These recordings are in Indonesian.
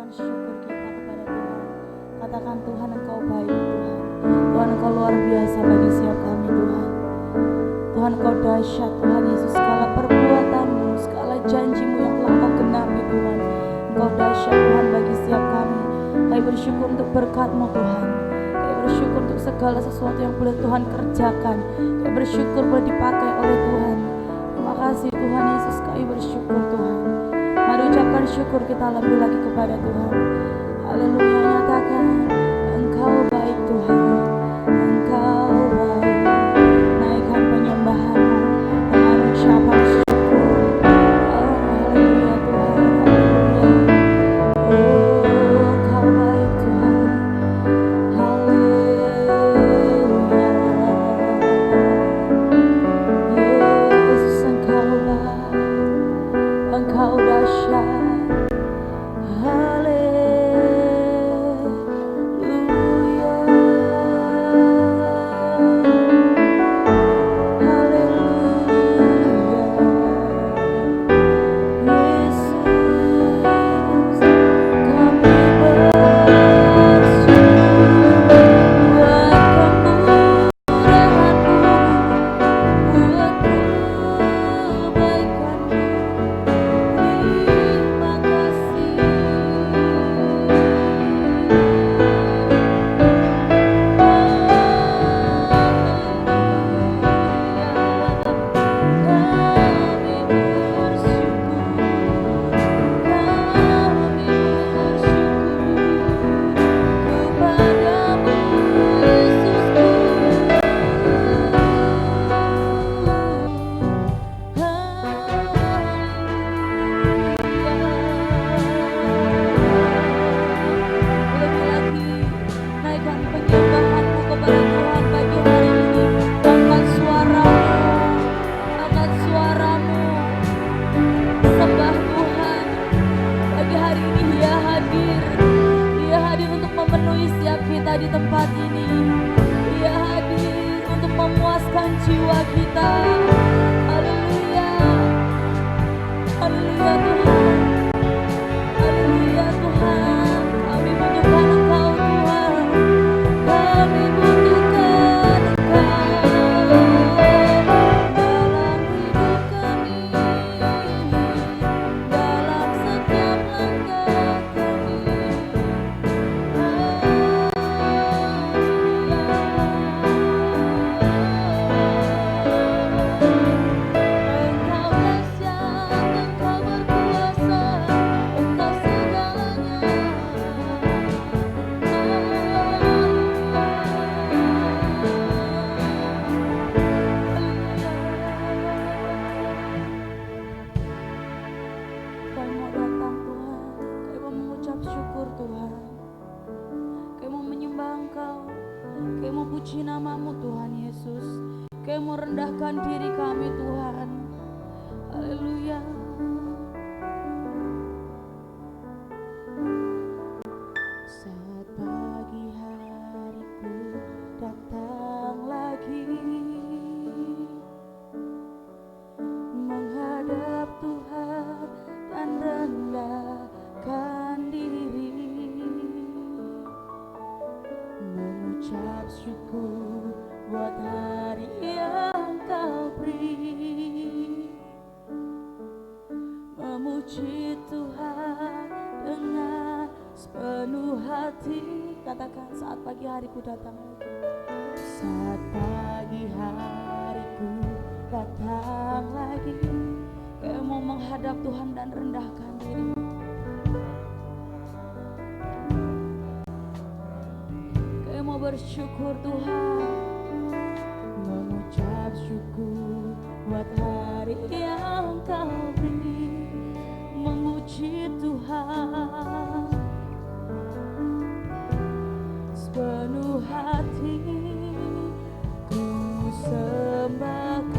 ucapan syukur kita kepada Tuhan. Katakan Tuhan Engkau baik Tuhan. Tuhan Engkau luar biasa bagi setiap kami Tuhan. Tuhan Engkau dahsyat Tuhan Yesus, segala perbuatanmu, segala janjimu yang telah Engkau genapi Tuhan. Engkau dahsyat Tuhan bagi setiap kami. Kami bersyukur untuk berkat-Mu Tuhan. Kami bersyukur untuk segala sesuatu yang boleh Tuhan kerjakan. Kami bersyukur boleh dipakai oleh Tuhan. Terima kasih Tuhan Yesus, kami bersyukur Tuhan. Mari ucapkan syukur kita lebih lagi kepada Tuhan. Haleluya, nyatakan Engkau baik Tuhan, Engkau baik. Naikkan penyembahanmu dengan ucapan syukur. Oh, haleluya Tuhan, haleluya. Oh, Engkau baik Tuhan. Haleluya. Yesus, Engkau baik, Engkau dahsyat. Di tempat ini Dia hadir untuk memuaskan jiwa kita. Haleluya, haleluya Tuhan, haleluya Tuhan. Kami butuhkan Engkau Tuhan, kami butuhkan Engkau dalam hidup kami, dalam setiap langkah kami. Puji namamu Tuhan Yesus. Kami mau rendahkan diri kami Tuhan. Haleluya. Saat pagi hariku datang lagi menghadap Tuhan dan rendahkan diri, mengucap syukur buat hari yang Kau beri, memuji Tuhan dengan sepenuh hati. Katakan, saat pagi hariku datang lagi. Saat pagi hariku datang lagi, Kau mau menghadap Tuhan dan rendahkan diri. Mau bersyukur Tuhan, mengucap syukur buat hari yang Kau beri, memuji Tuhan sepenuh hati. Ku sembahkan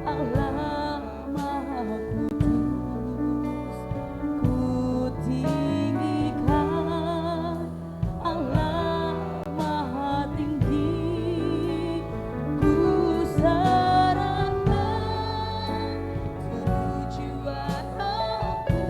Allah Maha Kudus, ku tinggikan Allah Maha Tinggi, ku serahkan seluruh jiwa rohku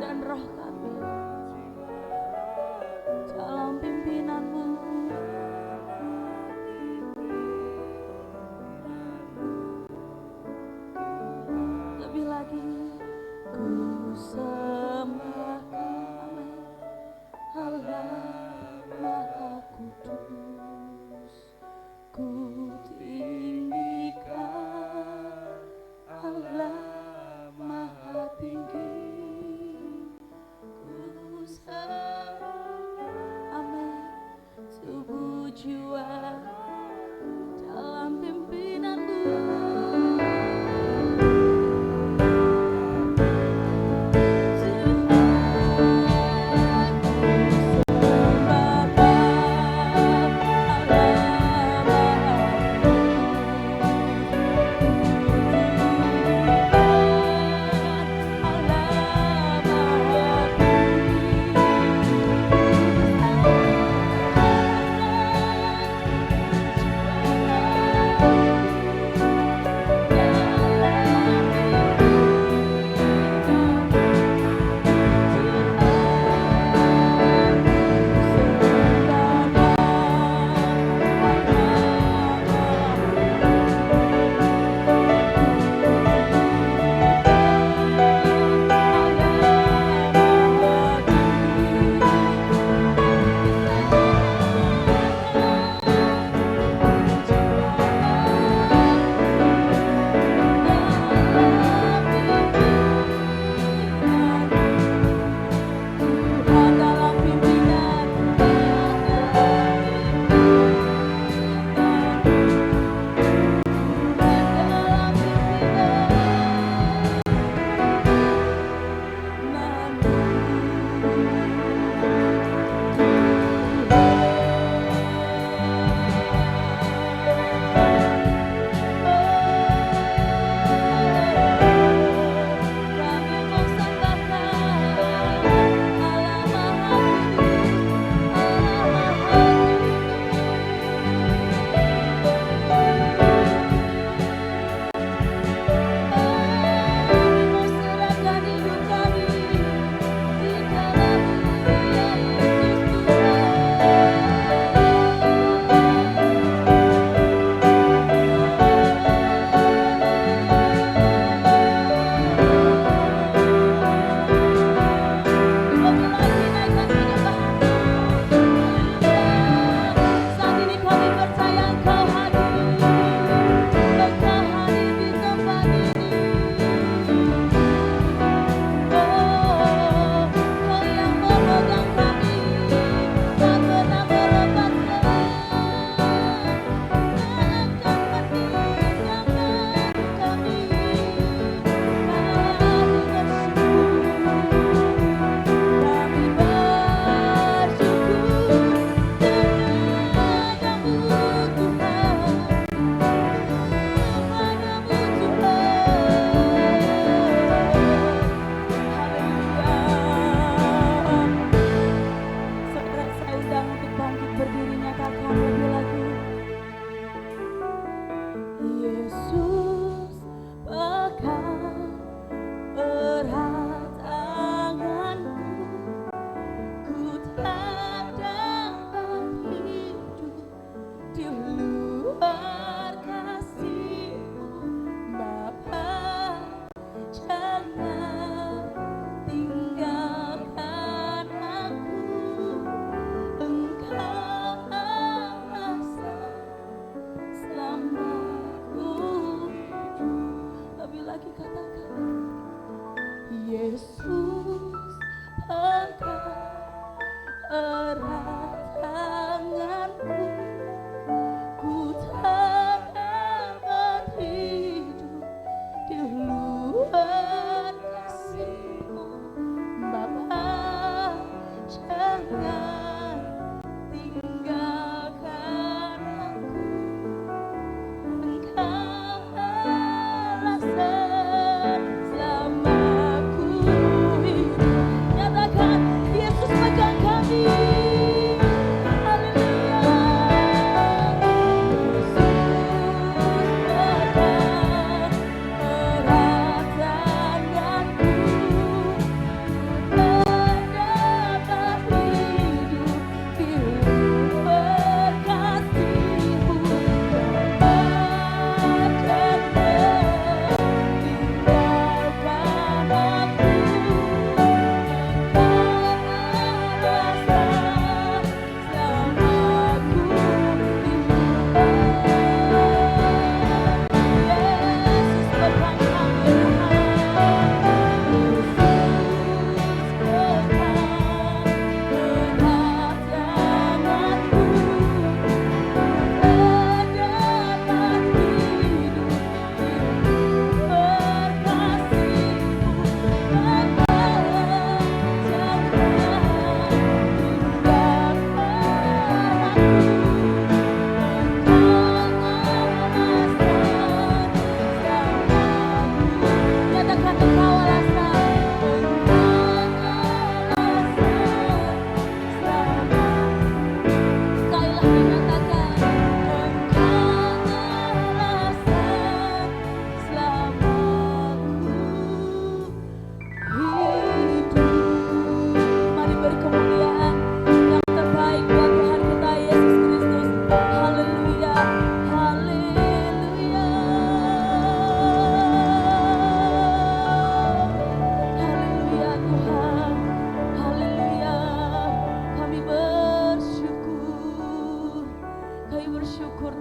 dan roh kami dalam pimpinanmu. Lebih lagi ku sembah Allah Maha Kudus, ku tinggikan Allah Maha Tinggi,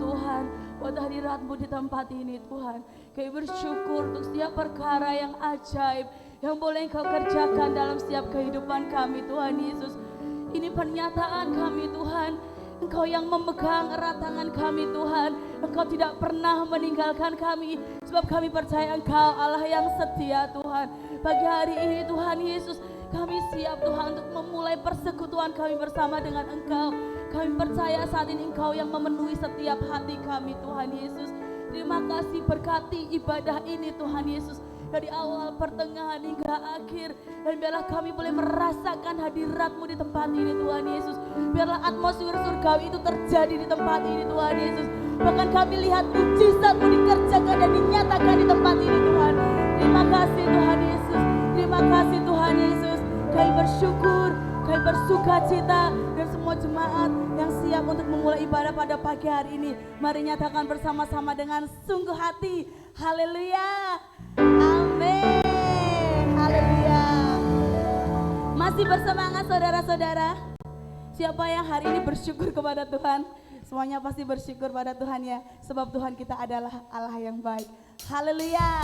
Tuhan buat hadirat-Mu di tempat ini Tuhan. Kami bersyukur untuk setiap perkara yang ajaib yang boleh Engkau kerjakan dalam setiap kehidupan kami Tuhan Yesus. Ini pernyataan kami Tuhan, Engkau yang memegang erat tangan kami Tuhan. Engkau tidak pernah meninggalkan kami, sebab kami percaya Engkau Allah yang setia Tuhan. Pagi hari ini Tuhan Yesus, kami siap Tuhan untuk memulai persekutuan kami bersama dengan Engkau. Kami percaya saat ini Engkau yang memenuhi setiap hati kami Tuhan Yesus. Terima kasih, berkati ibadah ini Tuhan Yesus, dari awal, pertengahan hingga akhir. Dan biarlah kami boleh merasakan hadirat-Mu di tempat ini Tuhan Yesus. Biarlah atmosfer surgawi itu terjadi di tempat ini Tuhan Yesus. Bahkan kami lihat mujizat-Mu dikerjakan dan dinyatakan di tempat ini Tuhan. Terima kasih Tuhan Yesus. Terima kasih Tuhan Yesus. Kami bersyukur, kami bersuka cita, dan semua jemaat yang siap untuk memulai ibadah pada pagi hari ini, mari nyatakan bersama-sama dengan sungguh hati. Haleluya. Amin. Haleluya. Masih bersemangat saudara-saudara? Siapa yang hari ini bersyukur kepada Tuhan? Semuanya pasti bersyukur pada Tuhan ya, sebab Tuhan kita adalah Allah yang baik. Haleluya.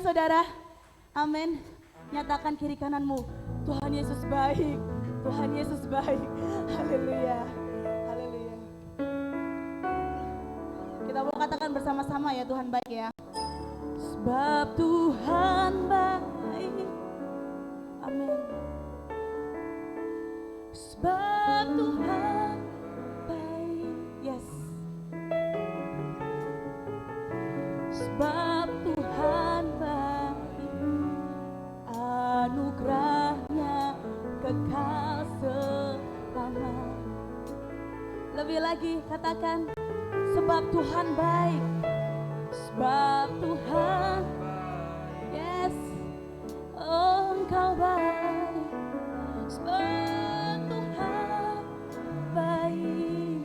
Saudara, amin. Nyatakan kiri kananmu, Tuhan Yesus baik, Tuhan Yesus baik. Haleluya, haleluya. Kita mau katakan bersama-sama ya, Tuhan baik ya. Sebab Tuhan baik, amin. Sebab Tuhan baik, yes. Sebab Tuhan baik, anugerahnya kekal selamanya. Lebih lagi katakan, sebab Tuhan baik, sebab Tuhan, yes, oh Engkau baik, sebab Tuhan baik,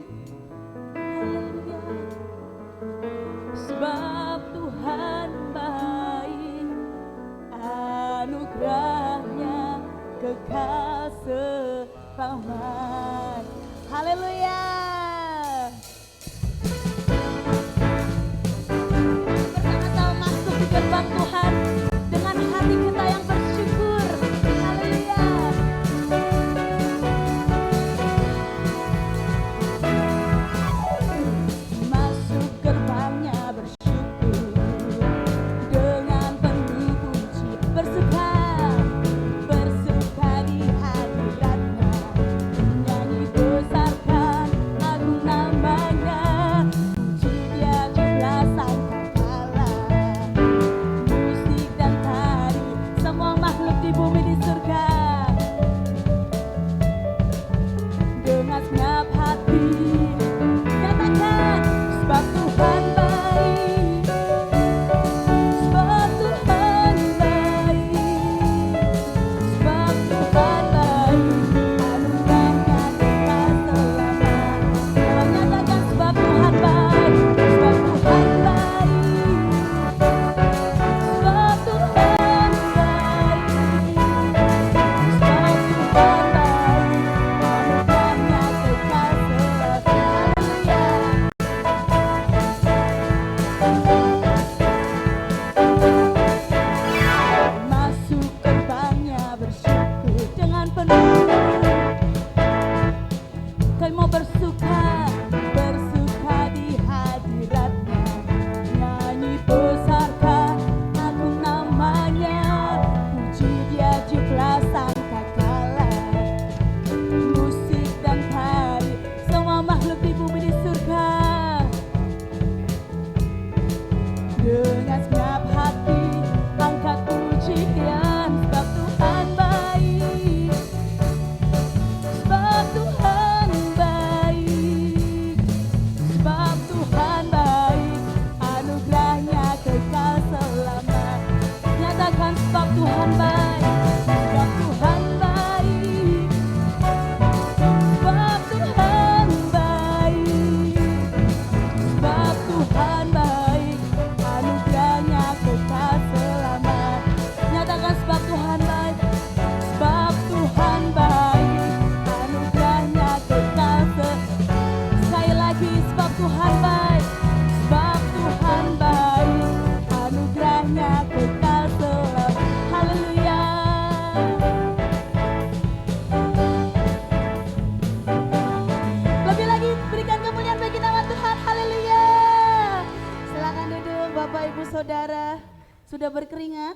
saudara sudah berkeringat?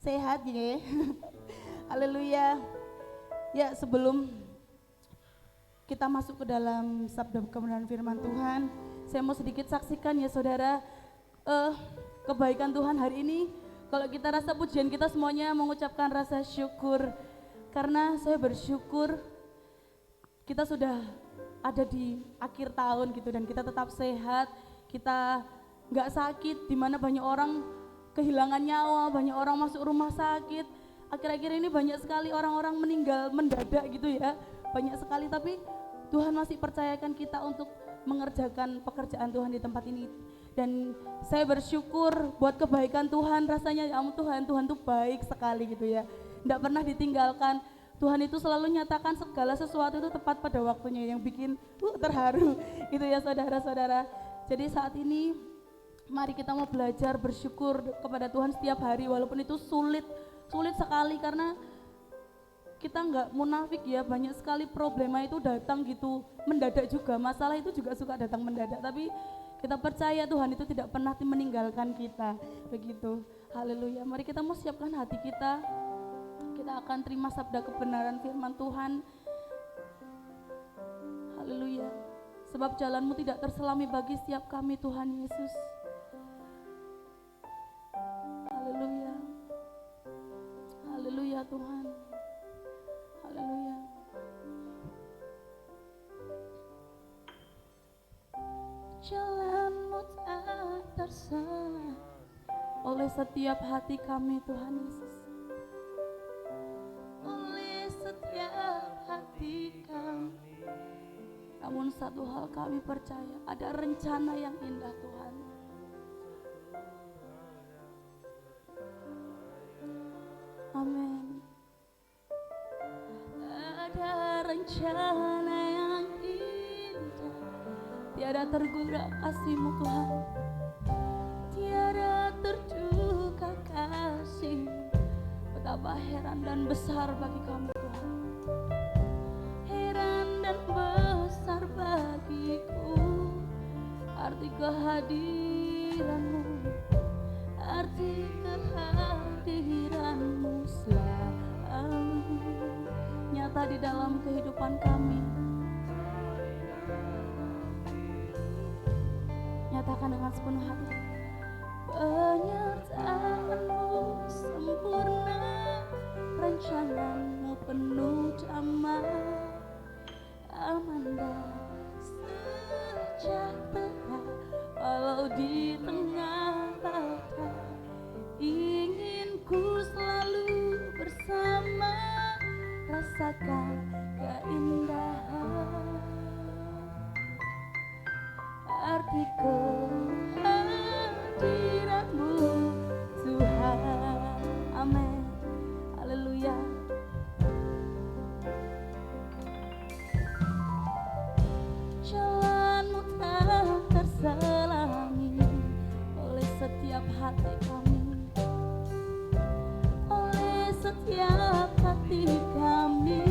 Sehat ya? Haleluya. Ya, sebelum kita masuk ke dalam sabda kebenaran firman Tuhan, saya mau sedikit saksikan ya saudara, kebaikan Tuhan hari ini. Kalau kita rasa pujian, kita semuanya mengucapkan rasa syukur, karena saya bersyukur kita sudah ada di akhir tahun gitu, dan kita tetap sehat, kita nggak sakit, dimana banyak orang kehilangan nyawa, banyak orang masuk rumah sakit. Akhir-akhir ini banyak sekali orang-orang meninggal mendadak gitu ya, banyak sekali, tapi Tuhan masih percayakan kita untuk mengerjakan pekerjaan Tuhan di tempat ini. Dan saya bersyukur buat kebaikan Tuhan, rasanya ya ampun Tuhan tuh baik sekali gitu ya, tidak pernah ditinggalkan. Tuhan itu selalu nyatakan segala sesuatu itu tepat pada waktunya, yang bikin terharu gitu ya saudara-saudara. Jadi saat ini mari kita mau belajar bersyukur kepada Tuhan setiap hari, walaupun itu sulit sekali, karena kita nggak munafik ya, banyak sekali problema itu datang gitu mendadak juga, masalah itu juga suka datang mendadak, tapi kita percaya Tuhan itu tidak pernah meninggalkan kita, begitu. Haleluya. Mari kita mau siapkan hati kita akan terima sabda kebenaran firman Tuhan. Haleluya. Sebab jalanmu tidak terselami bagi setiap kami Tuhan Yesus. Haleluya. Haleluya Tuhan. Haleluya. Jalanmu tak tersalah oleh setiap hati kami Tuhan Yesus. Oleh setiap hati kami. Namun satu hal kami percaya, ada rencana yang indah Tuhan. Amin. Ada rencana yang indah, tiada tergura kasih-Mu Tuhan, tiada terduga kasih-Mu. Betapa heran dan besar bagi kami Tuhan, heran dan besar bagiku arti kehadiran-Mu, arti kehadiran-Mu selalu nyata di dalam kehidupan kami. Nyatakan dengan sepenuh hati. Penyertaan-Mu sempurna, rencana-Mu penuh damai, aman dan sejahtera walau di tengah badai. Ingin ku selalu bersama, rasakan keindahan arti kehadiran-Mu Tuhan. Amin. Haleluya. Jalan-Mu tak terselangi oleh setiap hati kami, oleh setiap hati kami.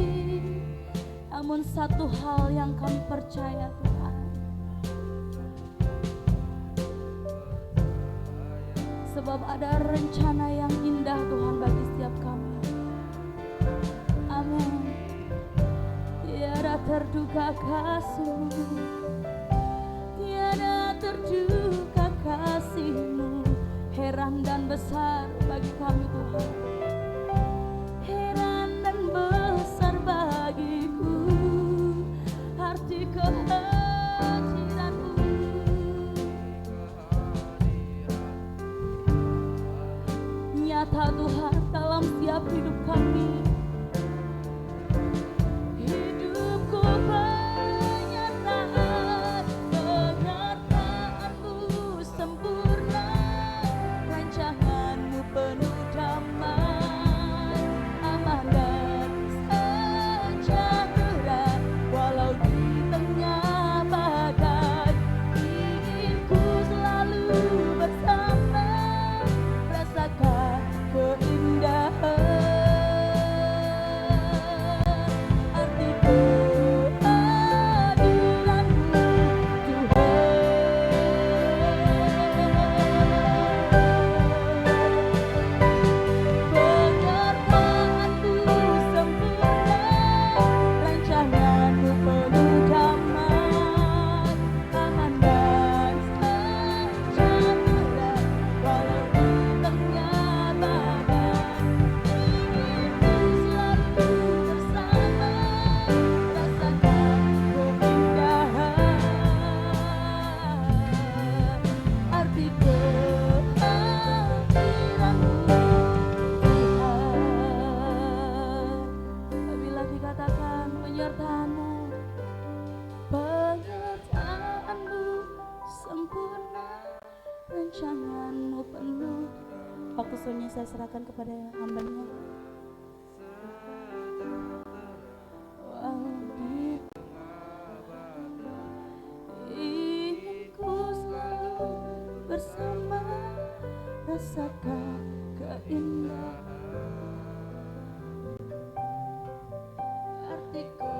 Namun satu hal yang kami percaya Tuhan, sebab ada rencana yang indah Tuhan bagi setiap kami. Amin. Tiada terduga kasih-Mu, tiada terduga kasih-Mu, heran dan besar bagi kami Tuhan, heran dan besar bagiku arti kehadiran-Mu. Nyata Tuhan dalam setiap hidup kami. Hidupku penyertaan, penyertaan-Mu sempurna, rancangan-Mu penuh damai, aman dan sejahtera walau di tengah badai. Ingin ku selalu bersama, rasakan keindahan rancanganmu penuh. Waktu sunyi saya serahkan kepada hamba-Nya. Ingin ku selalu bersama, rasakan keindahan artiku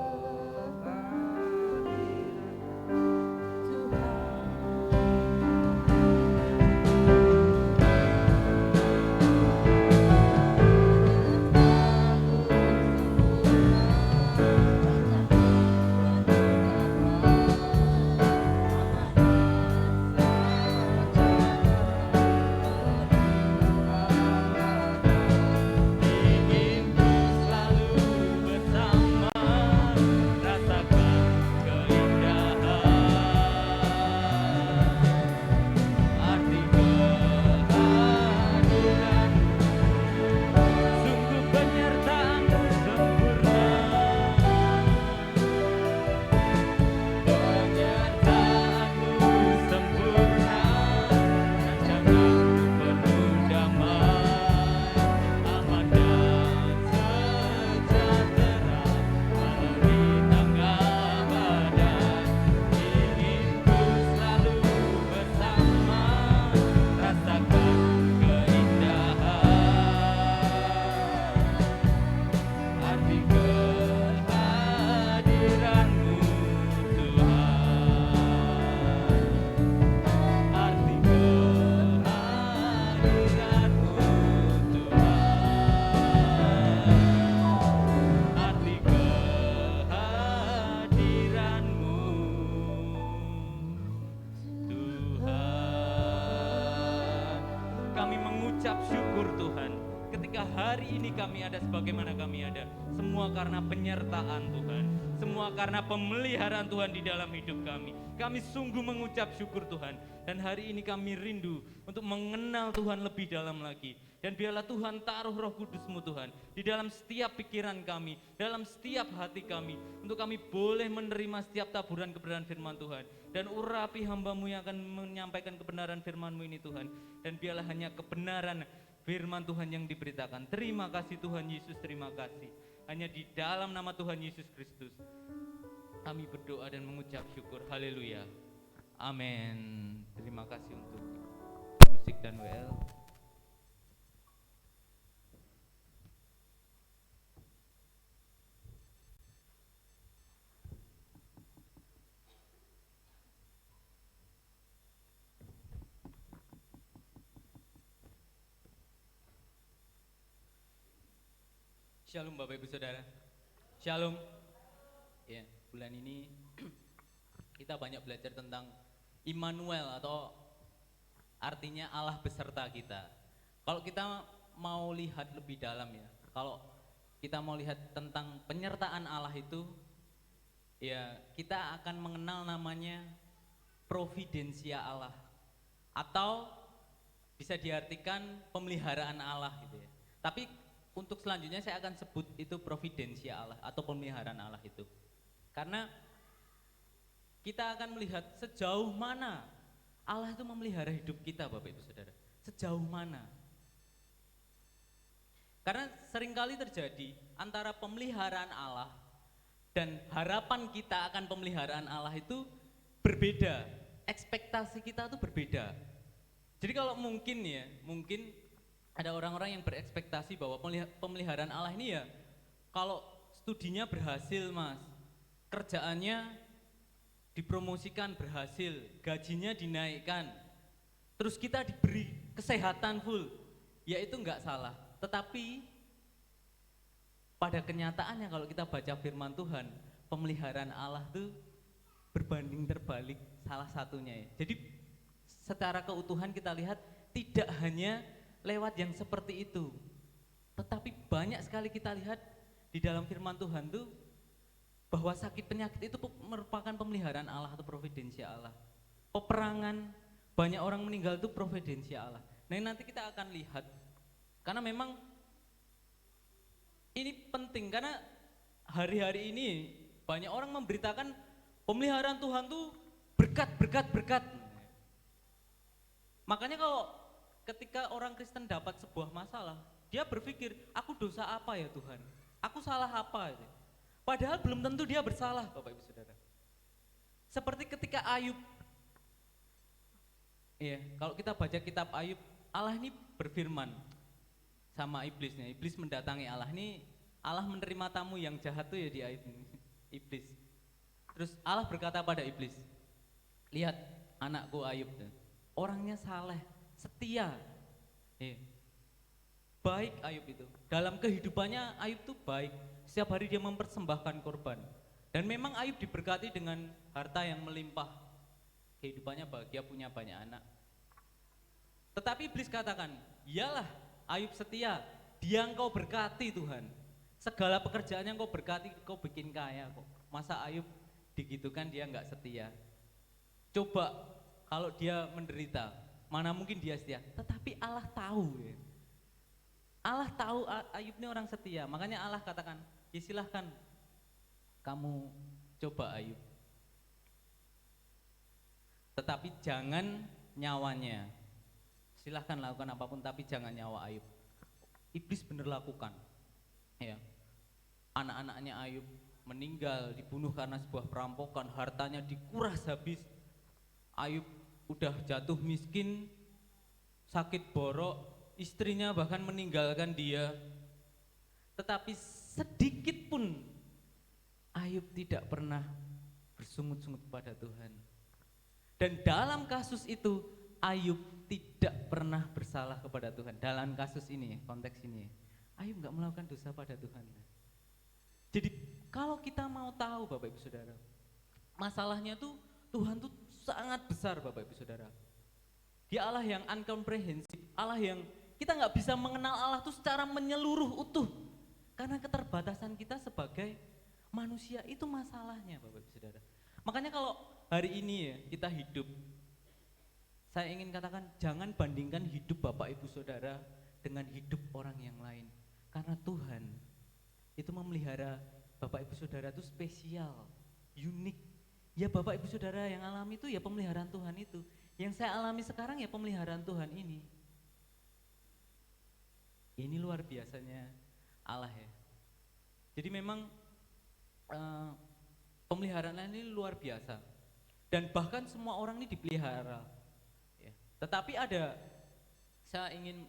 kami ada sebagaimana kami ada. Semua karena penyertaan Tuhan. Semua karena pemeliharaan Tuhan di dalam hidup kami. Kami sungguh mengucap syukur Tuhan. Dan hari ini kami rindu untuk mengenal Tuhan lebih dalam lagi. Dan biarlah Tuhan taruh Roh Kudus-Mu Tuhan di dalam setiap pikiran kami, dalam setiap hati kami, untuk kami boleh menerima setiap taburan kebenaran firman Tuhan. Dan urapi hamba-Mu yang akan menyampaikan kebenaran firman-Mu ini Tuhan. Dan biarlah hanya kebenaran firman Tuhan yang diberitakan. Terima kasih Tuhan Yesus, terima kasih. Hanya di dalam nama Tuhan Yesus Kristus kami berdoa dan mengucap syukur. Haleluya. Amin. Terima kasih untuk musik dan WL. Shalom Bapak Ibu Saudara. Shalom. Ya, bulan ini kita banyak belajar tentang Immanuel atau artinya Allah beserta kita. Kalau kita mau lihat lebih dalam ya, kalau kita mau lihat tentang penyertaan Allah itu, ya kita akan mengenal namanya providensia Allah, atau bisa diartikan pemeliharaan Allah gitu ya. Tapi untuk selanjutnya saya akan sebut itu providensia Allah atau pemeliharaan Allah itu. Karena kita akan melihat sejauh mana Allah itu memelihara hidup kita Bapak Ibu Saudara. Sejauh mana? Karena seringkali terjadi antara pemeliharaan Allah dan harapan kita akan pemeliharaan Allah itu berbeda. Ekspektasi kita itu berbeda. Jadi kalau mungkin ada orang-orang yang berekspektasi bahwa pemeliharaan Allah ini ya, kalau studinya berhasil mas, kerjaannya dipromosikan berhasil, gajinya dinaikkan, terus kita diberi kesehatan full, ya itu enggak salah. Tetapi pada kenyataannya kalau kita baca firman Tuhan, pemeliharaan Allah itu berbanding terbalik salah satunya ya. Jadi secara keutuhan kita lihat tidak hanya lewat yang seperti itu, tetapi banyak sekali kita lihat di dalam firman Tuhan tuh bahwa sakit penyakit itu merupakan pemeliharaan Allah atau providensia Allah. Peperangan, banyak orang meninggal itu providensia Allah. Nah nanti kita akan lihat, karena memang ini penting, karena hari-hari ini banyak orang memberitakan pemeliharaan Tuhan tuh berkat. Makanya kalau ketika orang Kristen dapat sebuah masalah, dia berpikir, aku dosa apa ya Tuhan? Aku salah apa? Gitu. Padahal belum tentu dia bersalah, Bapak Ibu Saudara. Seperti ketika Ayub, ya, kalau kita baca kitab Ayub, Allah ini berfirman sama iblisnya. Iblis mendatangi Allah, ini Allah menerima tamu yang jahat tuh ya di Ayub ini, iblis. Terus Allah berkata pada iblis, lihat anakku Ayub, orangnya saleh, setia, baik Ayub itu. Dalam kehidupannya Ayub tuh baik, setiap hari dia mempersembahkan korban. Dan memang Ayub diberkati dengan harta yang melimpah, kehidupannya bahagia, punya banyak anak. Tetapi iblis katakan, iyalah Ayub setia, dia engkau berkati Tuhan, segala pekerjaannya engkau berkati, engkau bikin kaya kok. Masa Ayub digitukan dia enggak setia? Coba kalau dia menderita, mana mungkin dia setia? Tetapi Allah tahu ya. Allah tahu Ayub ini orang setia, makanya Allah katakan, ya silahkan kamu coba Ayub, tetapi jangan nyawanya. Silahkan lakukan apapun, tapi jangan nyawa Ayub. Iblis bener lakukan, ya. Anak-anaknya Ayub meninggal, dibunuh karena sebuah perampokan, hartanya dikuras habis. Ayub udah jatuh miskin, sakit borok, istrinya bahkan meninggalkan dia. Tetapi sedikit pun Ayub tidak pernah bersungut-sungut pada Tuhan. Dan dalam kasus itu Ayub tidak pernah bersalah kepada Tuhan. Dalam kasus ini, konteks ini, Ayub nggak melakukan dosa pada Tuhan. Jadi kalau kita mau tahu Bapak Ibu Saudara, masalahnya tuh Tuhan tuh sangat besar Bapak Ibu Saudara. Dia Allah yang uncomprehensive, Allah yang kita nggak bisa mengenal Allah tuh secara menyeluruh utuh. Karena keterbatasan kita sebagai manusia itu masalahnya Bapak Ibu Saudara. Makanya kalau hari ini ya kita hidup, saya ingin katakan jangan bandingkan hidup Bapak Ibu Saudara dengan hidup orang yang lain. Karena Tuhan itu memelihara Bapak Ibu Saudara itu spesial, unik. Ya Bapak Ibu Saudara yang alami itu ya pemeliharaan Tuhan itu. Yang saya alami sekarang ya pemeliharaan Tuhan ini. Ini luar biasanya Allah ya. Jadi memang pemeliharaan ini luar biasa. Dan bahkan semua orang ini dipelihara. Ya. Tetapi ada, saya ingin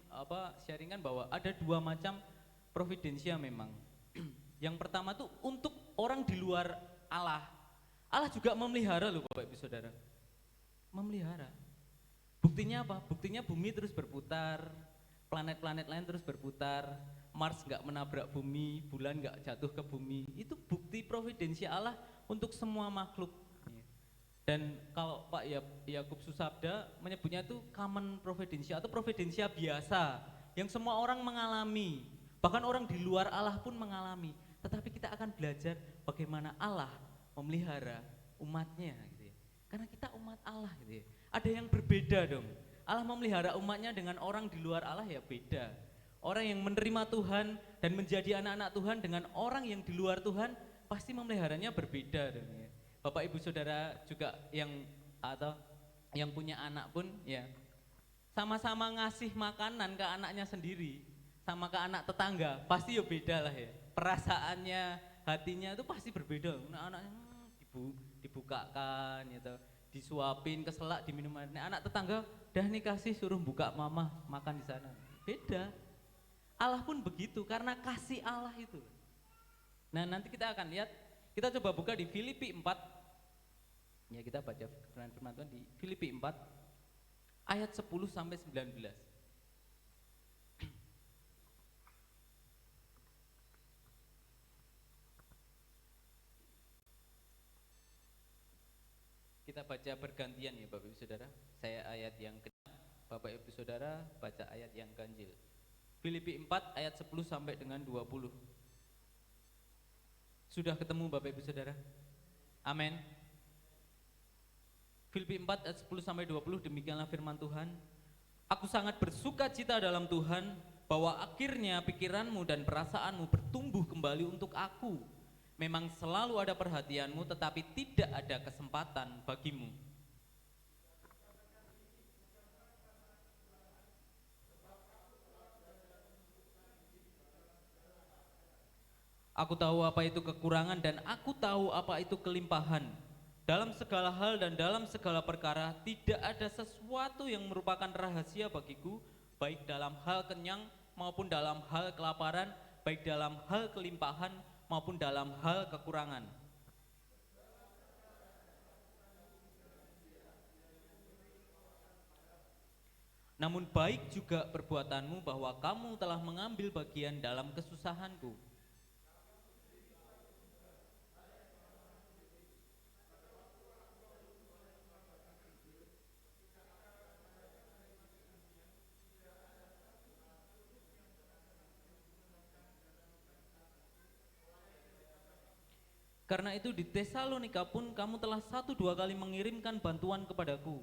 sharingkan bahwa ada dua macam providensia memang. Yang pertama tuh untuk orang di luar Allah. Allah juga memelihara loh Bapak Ibu Saudara. Memelihara. Buktinya apa? Buktinya bumi terus berputar, planet-planet lain terus berputar, Mars nggak menabrak bumi, bulan nggak jatuh ke bumi. Itu bukti providensia Allah untuk semua makhluk. Dan kalau Pak Yakub Susabda menyebutnya itu common providensia atau providensia biasa yang semua orang mengalami, bahkan orang di luar Allah pun mengalami. Tetapi kita akan belajar bagaimana Allah memelihara umatnya gitu ya. Karena kita umat Allah gitu ya. Ada yang berbeda dong. Allah memelihara umatnya dengan orang di luar Allah ya beda. Orang yang menerima Tuhan dan menjadi anak-anak Tuhan dengan orang yang di luar Tuhan pasti memeliharanya berbeda dong ya. Bapak Ibu Saudara juga yang punya anak pun ya sama-sama ngasih makanan ke anaknya sendiri sama ke anak tetangga pasti ya beda lah ya. Perasaannya, hatinya itu pasti berbeda. Anak-anaknya dibukakan gitu, disuapin, keselak, diminum air. Anak tetangga dah nih kasih suruh buka mama makan di sana. Beda. Allah pun begitu karena kasih Allah itu. Nah, nanti kita akan lihat, kita coba buka di Filipi 4. Ya, kita baca firman Tuhan di Filipi 4 ayat 10 sampai 19. Kita baca bergantian ya Bapak Ibu Saudara. Saya ayat yang genap, Bapak Ibu Saudara baca ayat yang ganjil. Filipi 4 ayat 10 sampai dengan 20. Sudah ketemu Bapak Ibu Saudara? Amin. Filipi 4 ayat 10 sampai 20, demikianlah firman Tuhan. Aku sangat bersuka cita dalam Tuhan bahwa akhirnya pikiranmu dan perasaanmu bertumbuh kembali untuk aku. Memang selalu ada perhatianmu tetapi tidak ada kesempatan bagimu. Aku tahu apa itu kekurangan dan aku tahu apa itu kelimpahan. Dalam segala hal dan dalam segala perkara tidak ada sesuatu yang merupakan rahasia bagiku, baik dalam hal kenyang maupun dalam hal kelaparan, baik dalam hal kelimpahan maupun dalam hal kekurangan. Namun baik juga perbuatanmu bahwa kamu telah mengambil bagian dalam kesusahanku. Karena itu di Tesalonika pun kamu telah 1-2 kali mengirimkan bantuan kepadaku.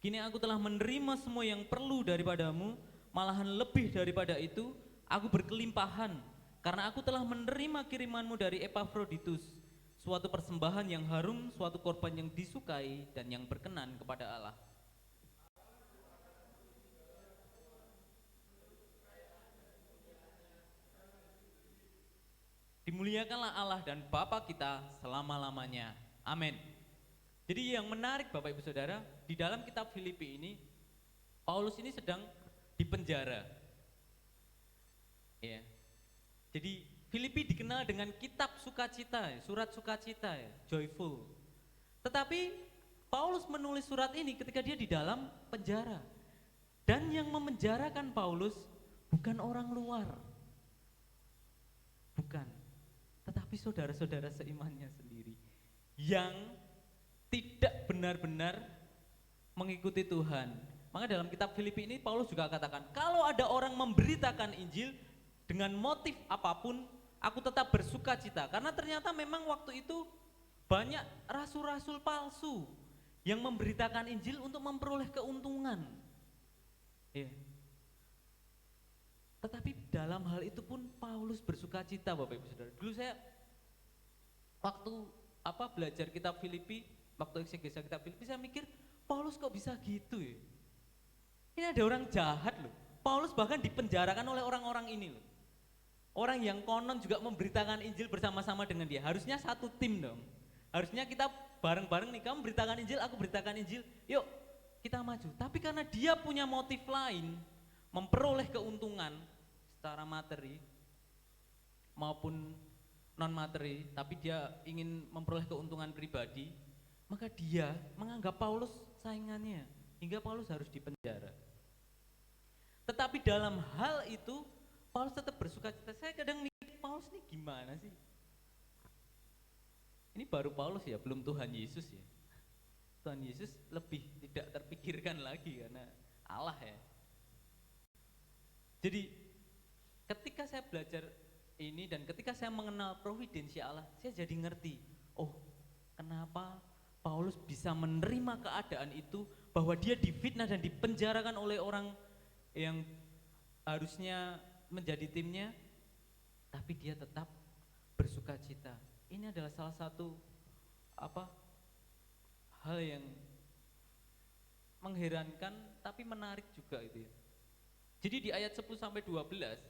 Kini aku telah menerima semua yang perlu daripadamu, malahan lebih daripada itu, aku berkelimpahan, karena aku telah menerima kirimanmu dari Epafroditus, suatu persembahan yang harum, suatu korban yang disukai dan yang berkenan kepada Allah. Dimuliakanlah Allah dan Bapa kita selama-lamanya. Amin. Jadi yang menarik Bapak Ibu Saudara, di dalam kitab Filipi ini, Paulus ini sedang dipenjara. Ya. Jadi Filipi dikenal dengan kitab sukacita, surat sukacita, joyful. Tetapi Paulus menulis surat ini ketika dia di dalam penjara. Dan yang memenjarakan Paulus bukan orang luar. Bukan. Tetapi saudara-saudara seimannya sendiri yang tidak benar-benar mengikuti Tuhan. Maka dalam kitab Filipi ini Paulus juga katakan, kalau ada orang memberitakan Injil dengan motif apapun, aku tetap bersuka cita. Karena ternyata memang waktu itu banyak rasul-rasul palsu yang memberitakan Injil untuk memperoleh keuntungan. Ya. Tetapi dalam hal itu pun Paulus bersuka cita, Bapak Ibu Saudara. Dulu saya waktu belajar kitab Filipi, waktu eksegesa kitab Filipi, saya mikir Paulus kok bisa gitu ya? Ini ada orang jahat loh. Paulus bahkan dipenjarakan oleh orang-orang ini loh. Orang yang konon juga memberitakan Injil bersama-sama dengan dia. Harusnya satu tim dong. Harusnya kita bareng-bareng nih, kamu beritakan Injil, aku beritakan Injil, yuk kita maju. Tapi karena dia punya motif lain, memperoleh keuntungan secara materi maupun non materi, tapi dia ingin memperoleh keuntungan pribadi, maka dia menganggap Paulus saingannya, hingga Paulus harus dipenjara. Tetapi dalam hal itu Paulus tetap bersuka cita. Saya kadang mikir, Paulus ini gimana sih? Ini baru Paulus ya, belum Tuhan Yesus ya. Tuhan Yesus lebih tidak terpikirkan lagi karena Allah ya. Jadi ketika saya belajar ini dan ketika saya mengenal providensi Allah, saya jadi ngerti, oh kenapa Paulus bisa menerima keadaan itu, bahwa dia difitnah dan dipenjarakan oleh orang yang harusnya menjadi timnya, tapi dia tetap bersuka cita. Ini adalah salah satu hal yang mengherankan tapi menarik juga itu ya. Jadi di ayat 10 sampai 12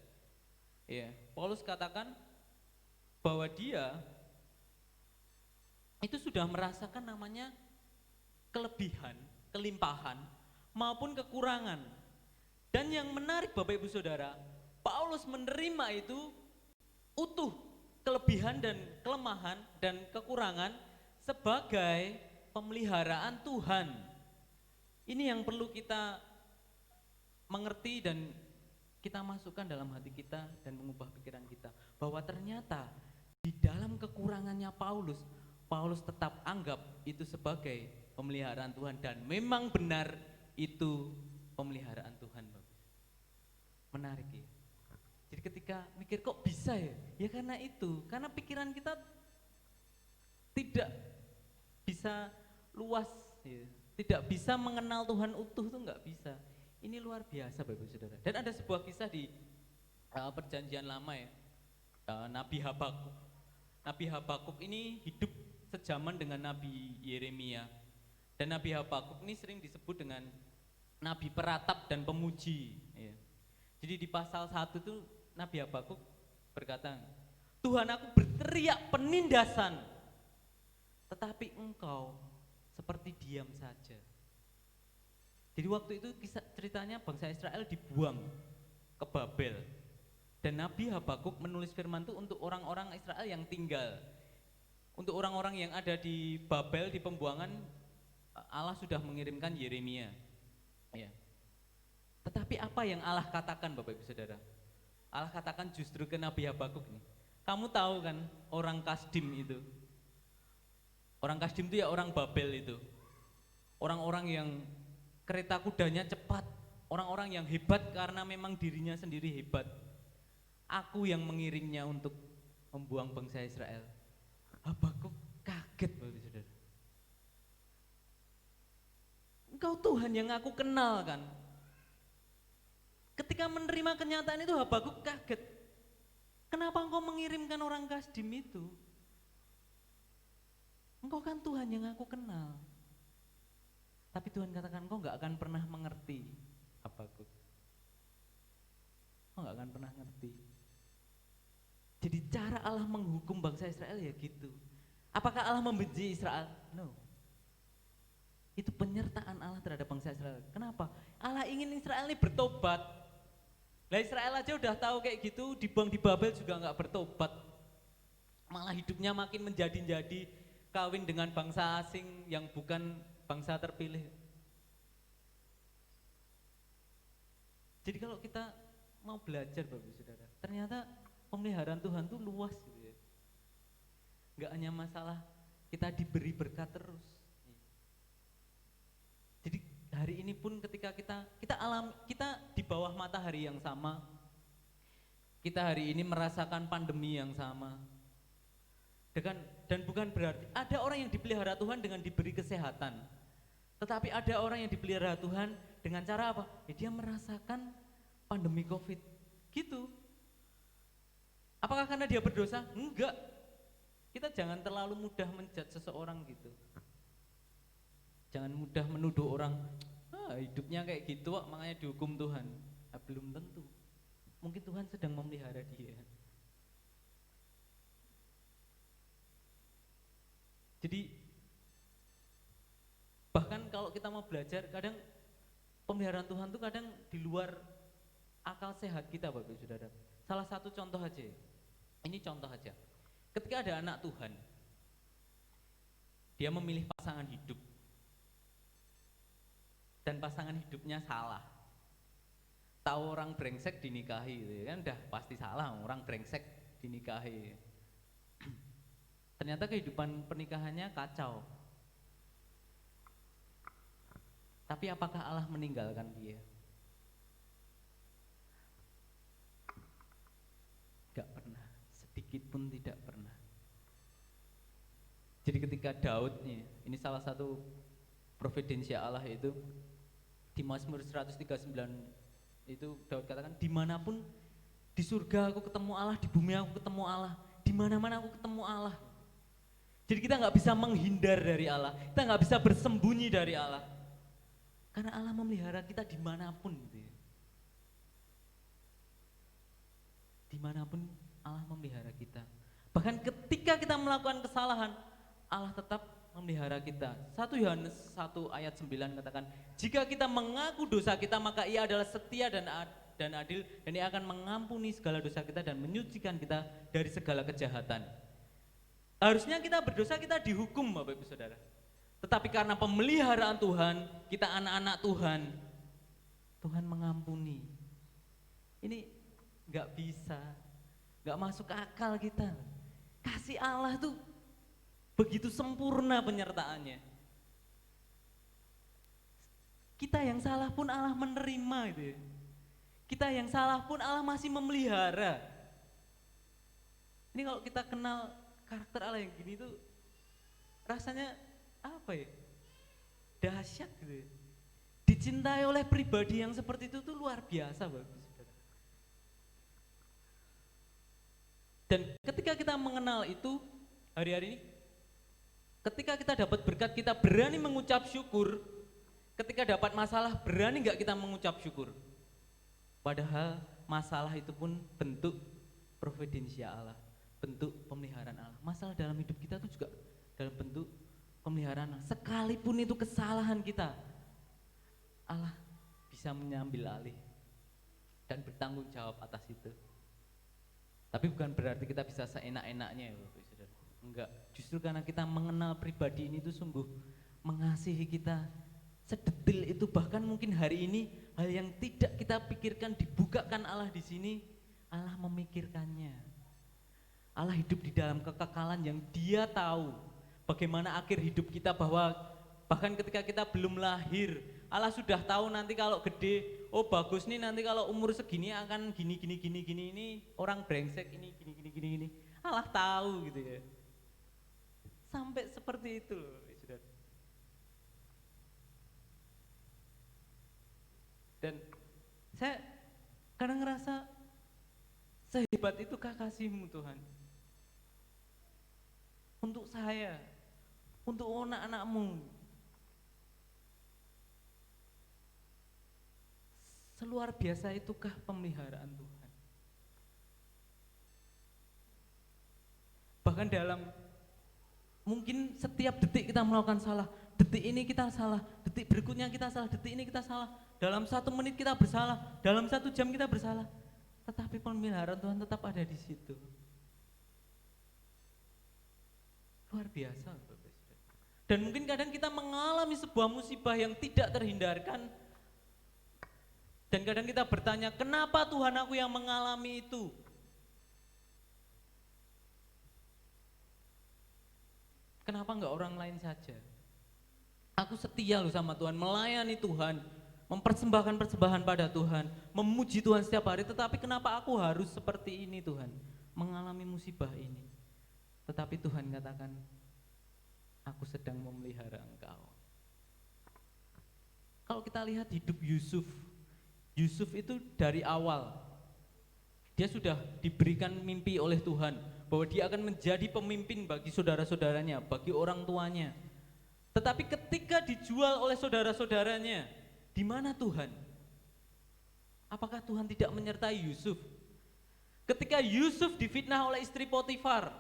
ya, Paulus katakan bahwa dia itu sudah merasakan namanya kelebihan, kelimpahan maupun kekurangan. Dan yang menarik Bapak Ibu Saudara, Paulus menerima itu utuh, kelebihan dan kelemahan dan kekurangan sebagai pemeliharaan Tuhan. Ini yang perlu kita mengerti dan kita masukkan dalam hati kita dan mengubah pikiran kita, bahwa ternyata di dalam kekurangannya Paulus tetap anggap itu sebagai pemeliharaan Tuhan, dan memang benar itu pemeliharaan Tuhan. Menarik ya. Jadi ketika mikir kok bisa ya? Ya karena itu, karena pikiran kita tidak bisa luas ya. Tidak bisa mengenal Tuhan utuh, itu enggak bisa. Ini luar biasa Bapak Saudara. Dan ada sebuah kisah di perjanjian lama ya, Nabi Habakuk. Nabi Habakuk ini hidup sejaman dengan Nabi Yeremia. Dan Nabi Habakuk ini sering disebut dengan Nabi peratap dan pemuji. Ya. Jadi di pasal 1 itu Nabi Habakuk berkata, Tuhan, aku berteriak penindasan, tetapi engkau seperti diam saja. Jadi waktu itu ceritanya bangsa Israel dibuang ke Babel. Dan Nabi Habakuk menulis firman itu untuk orang-orang Israel yang tinggal. Untuk orang-orang yang ada di Babel, di pembuangan, Allah sudah mengirimkan Yeremia. Ya. Tetapi apa yang Allah katakan Bapak Ibu Saudara? Allah katakan justru ke Nabi Habakuk nih. Kamu tahu kan orang Kasdim itu? Orang Kasdim itu ya orang Babel itu. Orang-orang yang kereta kudanya cepat, orang-orang yang hebat karena memang dirinya sendiri hebat. Aku yang mengirimnya untuk membuang bangsa Israel. Habakuk kaget Bapak Ibu Saudara. Engkau Tuhan yang aku kenal kan. Ketika menerima kenyataan itu Habakuk kaget. Kenapa engkau mengirimkan orang Kasdim itu? Engkau kan Tuhan yang aku kenal. Tapi Tuhan katakan engkau gak akan pernah mengerti Habakuk. Engkau gak akan pernah ngerti. Jadi cara Allah menghukum bangsa Israel ya gitu. Apakah Allah membenci Israel? No. Itu penyertaan Allah terhadap bangsa Israel. Kenapa? Allah ingin Israel ini bertobat. Lah Israel aja udah tahu kayak gitu, dibuang di Babel juga nggak bertobat. Malah hidupnya makin menjadi-jadi, kawin dengan bangsa asing yang bukan bangsa terpilih. Jadi kalau kita mau belajar Bapak Saudara, ternyata pemeliharaan Tuhan tuh luas gitu ya. Nggak hanya masalah kita diberi berkat terus. Jadi hari ini pun ketika kita di bawah matahari yang sama, kita hari ini merasakan pandemi yang sama. Dan bukan berarti ada orang yang dipelihara Tuhan dengan diberi kesehatan. Tetapi ada orang yang dipelihara Tuhan dengan cara apa? Ya dia merasakan pandemi Covid. Gitu. Apakah karena dia berdosa? Enggak. Kita jangan terlalu mudah menjudge seseorang gitu. Jangan mudah menuduh orang, hidupnya kayak gitu kok makanya dihukum Tuhan. Belum tentu. Mungkin Tuhan sedang memelihara dia. Jadi bahkan kalau kita mau belajar, kadang pemeliharaan Tuhan tuh kadang di luar akal sehat kita Bapak Ibu Saudara. Salah satu contoh aja. Ini contoh aja. Ketika ada anak Tuhan, dia memilih pasangan hidup. Dan pasangan hidupnya salah. Tahu orang brengsek dinikahi gitu kan udah pasti salah, orang brengsek dinikahi. Ternyata kehidupan pernikahannya kacau. Tapi apakah Allah meninggalkan dia? Gak pernah, sedikit pun tidak pernah. Jadi ketika Daud nih, ini salah satu providensia Allah itu di Mazmur 139 itu Daud katakan, dimanapun di surga aku ketemu Allah, di bumi aku ketemu Allah, di mana-mana aku ketemu Allah. Jadi kita nggak bisa menghindar dari Allah, kita nggak bisa bersembunyi dari Allah, karena Allah memelihara kita dimanapun gitu ya. Dimanapun Allah memelihara kita. Bahkan ketika kita melakukan kesalahan, Allah tetap memelihara kita. 1 Yohanes 1 ayat 9 katakan, jika kita mengaku dosa kita maka ia adalah setia dan adil, dan ia akan mengampuni segala dosa kita dan menyucikan kita dari segala kejahatan. Harusnya kita berdosa, kita dihukum Bapak Ibu Saudara. Tetapi karena pemeliharaan Tuhan, kita anak-anak Tuhan, Tuhan mengampuni. Ini gak bisa, gak masuk akal kita. Kasih Allah tuh begitu sempurna penyertaannya. Kita yang salah pun Allah menerima gitu ya. Kita yang salah pun Allah masih memelihara. Ini kalau kita kenal karakter Allah yang gini tuh rasanya apa ya? Dahsyat gitu ya. Dicintai oleh pribadi yang seperti itu tuh luar biasa Bapak Saudara. Dan ketika kita mengenal itu hari-hari ini, Ketika kita dapat berkat, kita berani mengucap syukur. Ketika dapat masalah, berani nggak kita mengucap syukur? Padahal masalah itu pun bentuk providensia Allah, bentuk pemeliharaan Allah. Masalah dalam hidup kita itu juga dalam bentuk pemeliharaan Allah. Sekalipun itu kesalahan kita, Allah bisa mengambil alih dan bertanggung jawab atas itu. Tapi bukan berarti kita bisa seenak-enaknya ya Bapak Saudara. Enggak, justru karena kita mengenal pribadi ini itu sungguh mengasihi kita sedetil itu, bahkan mungkin hari ini hal yang tidak kita pikirkan dibukakan Allah di sini, Allah memikirkannya. Allah hidup di dalam kekekalan yang Dia tahu bagaimana akhir hidup kita, bahwa bahkan ketika kita belum lahir, Allah sudah tahu nanti kalau gede, oh bagus nih nanti kalau umur segini akan gini ini orang brengsek ini gini. Allah tahu gitu ya. Sampai seperti itu loh, Saudara. Dan saya kadang ngerasa sehebat itukah kasih-Mu Tuhan untuk saya, untuk anak-anak-Mu. Seluar biasa itukah pemeliharaan Tuhan. Bahkan dalam mungkin setiap detik kita melakukan salah, detik ini kita salah, detik berikutnya kita salah, detik ini kita salah, dalam 1 menit kita bersalah, dalam 1 jam kita bersalah, tetapi pemeliharaan Tuhan tetap ada di situ. Luar biasa, Bapak Saudara. Dan mungkin kadang kita mengalami sebuah musibah yang tidak terhindarkan, dan kadang kita bertanya, kenapa Tuhan aku yang mengalami itu? Kenapa enggak orang lain saja? Aku setia loh sama Tuhan, melayani Tuhan, mempersembahkan persembahan pada Tuhan, memuji Tuhan setiap hari, tetapi kenapa aku harus seperti ini Tuhan, mengalami musibah ini? Tetapi Tuhan katakan, aku sedang memelihara engkau. Kalau kita lihat hidup Yusuf itu dari awal, dia sudah diberikan mimpi oleh Tuhan, bahwa dia akan menjadi pemimpin bagi saudara-saudaranya, bagi orang tuanya. Tetapi ketika dijual oleh saudara-saudaranya, di mana Tuhan? Apakah Tuhan tidak menyertai Yusuf? Ketika Yusuf difitnah oleh istri Potifar,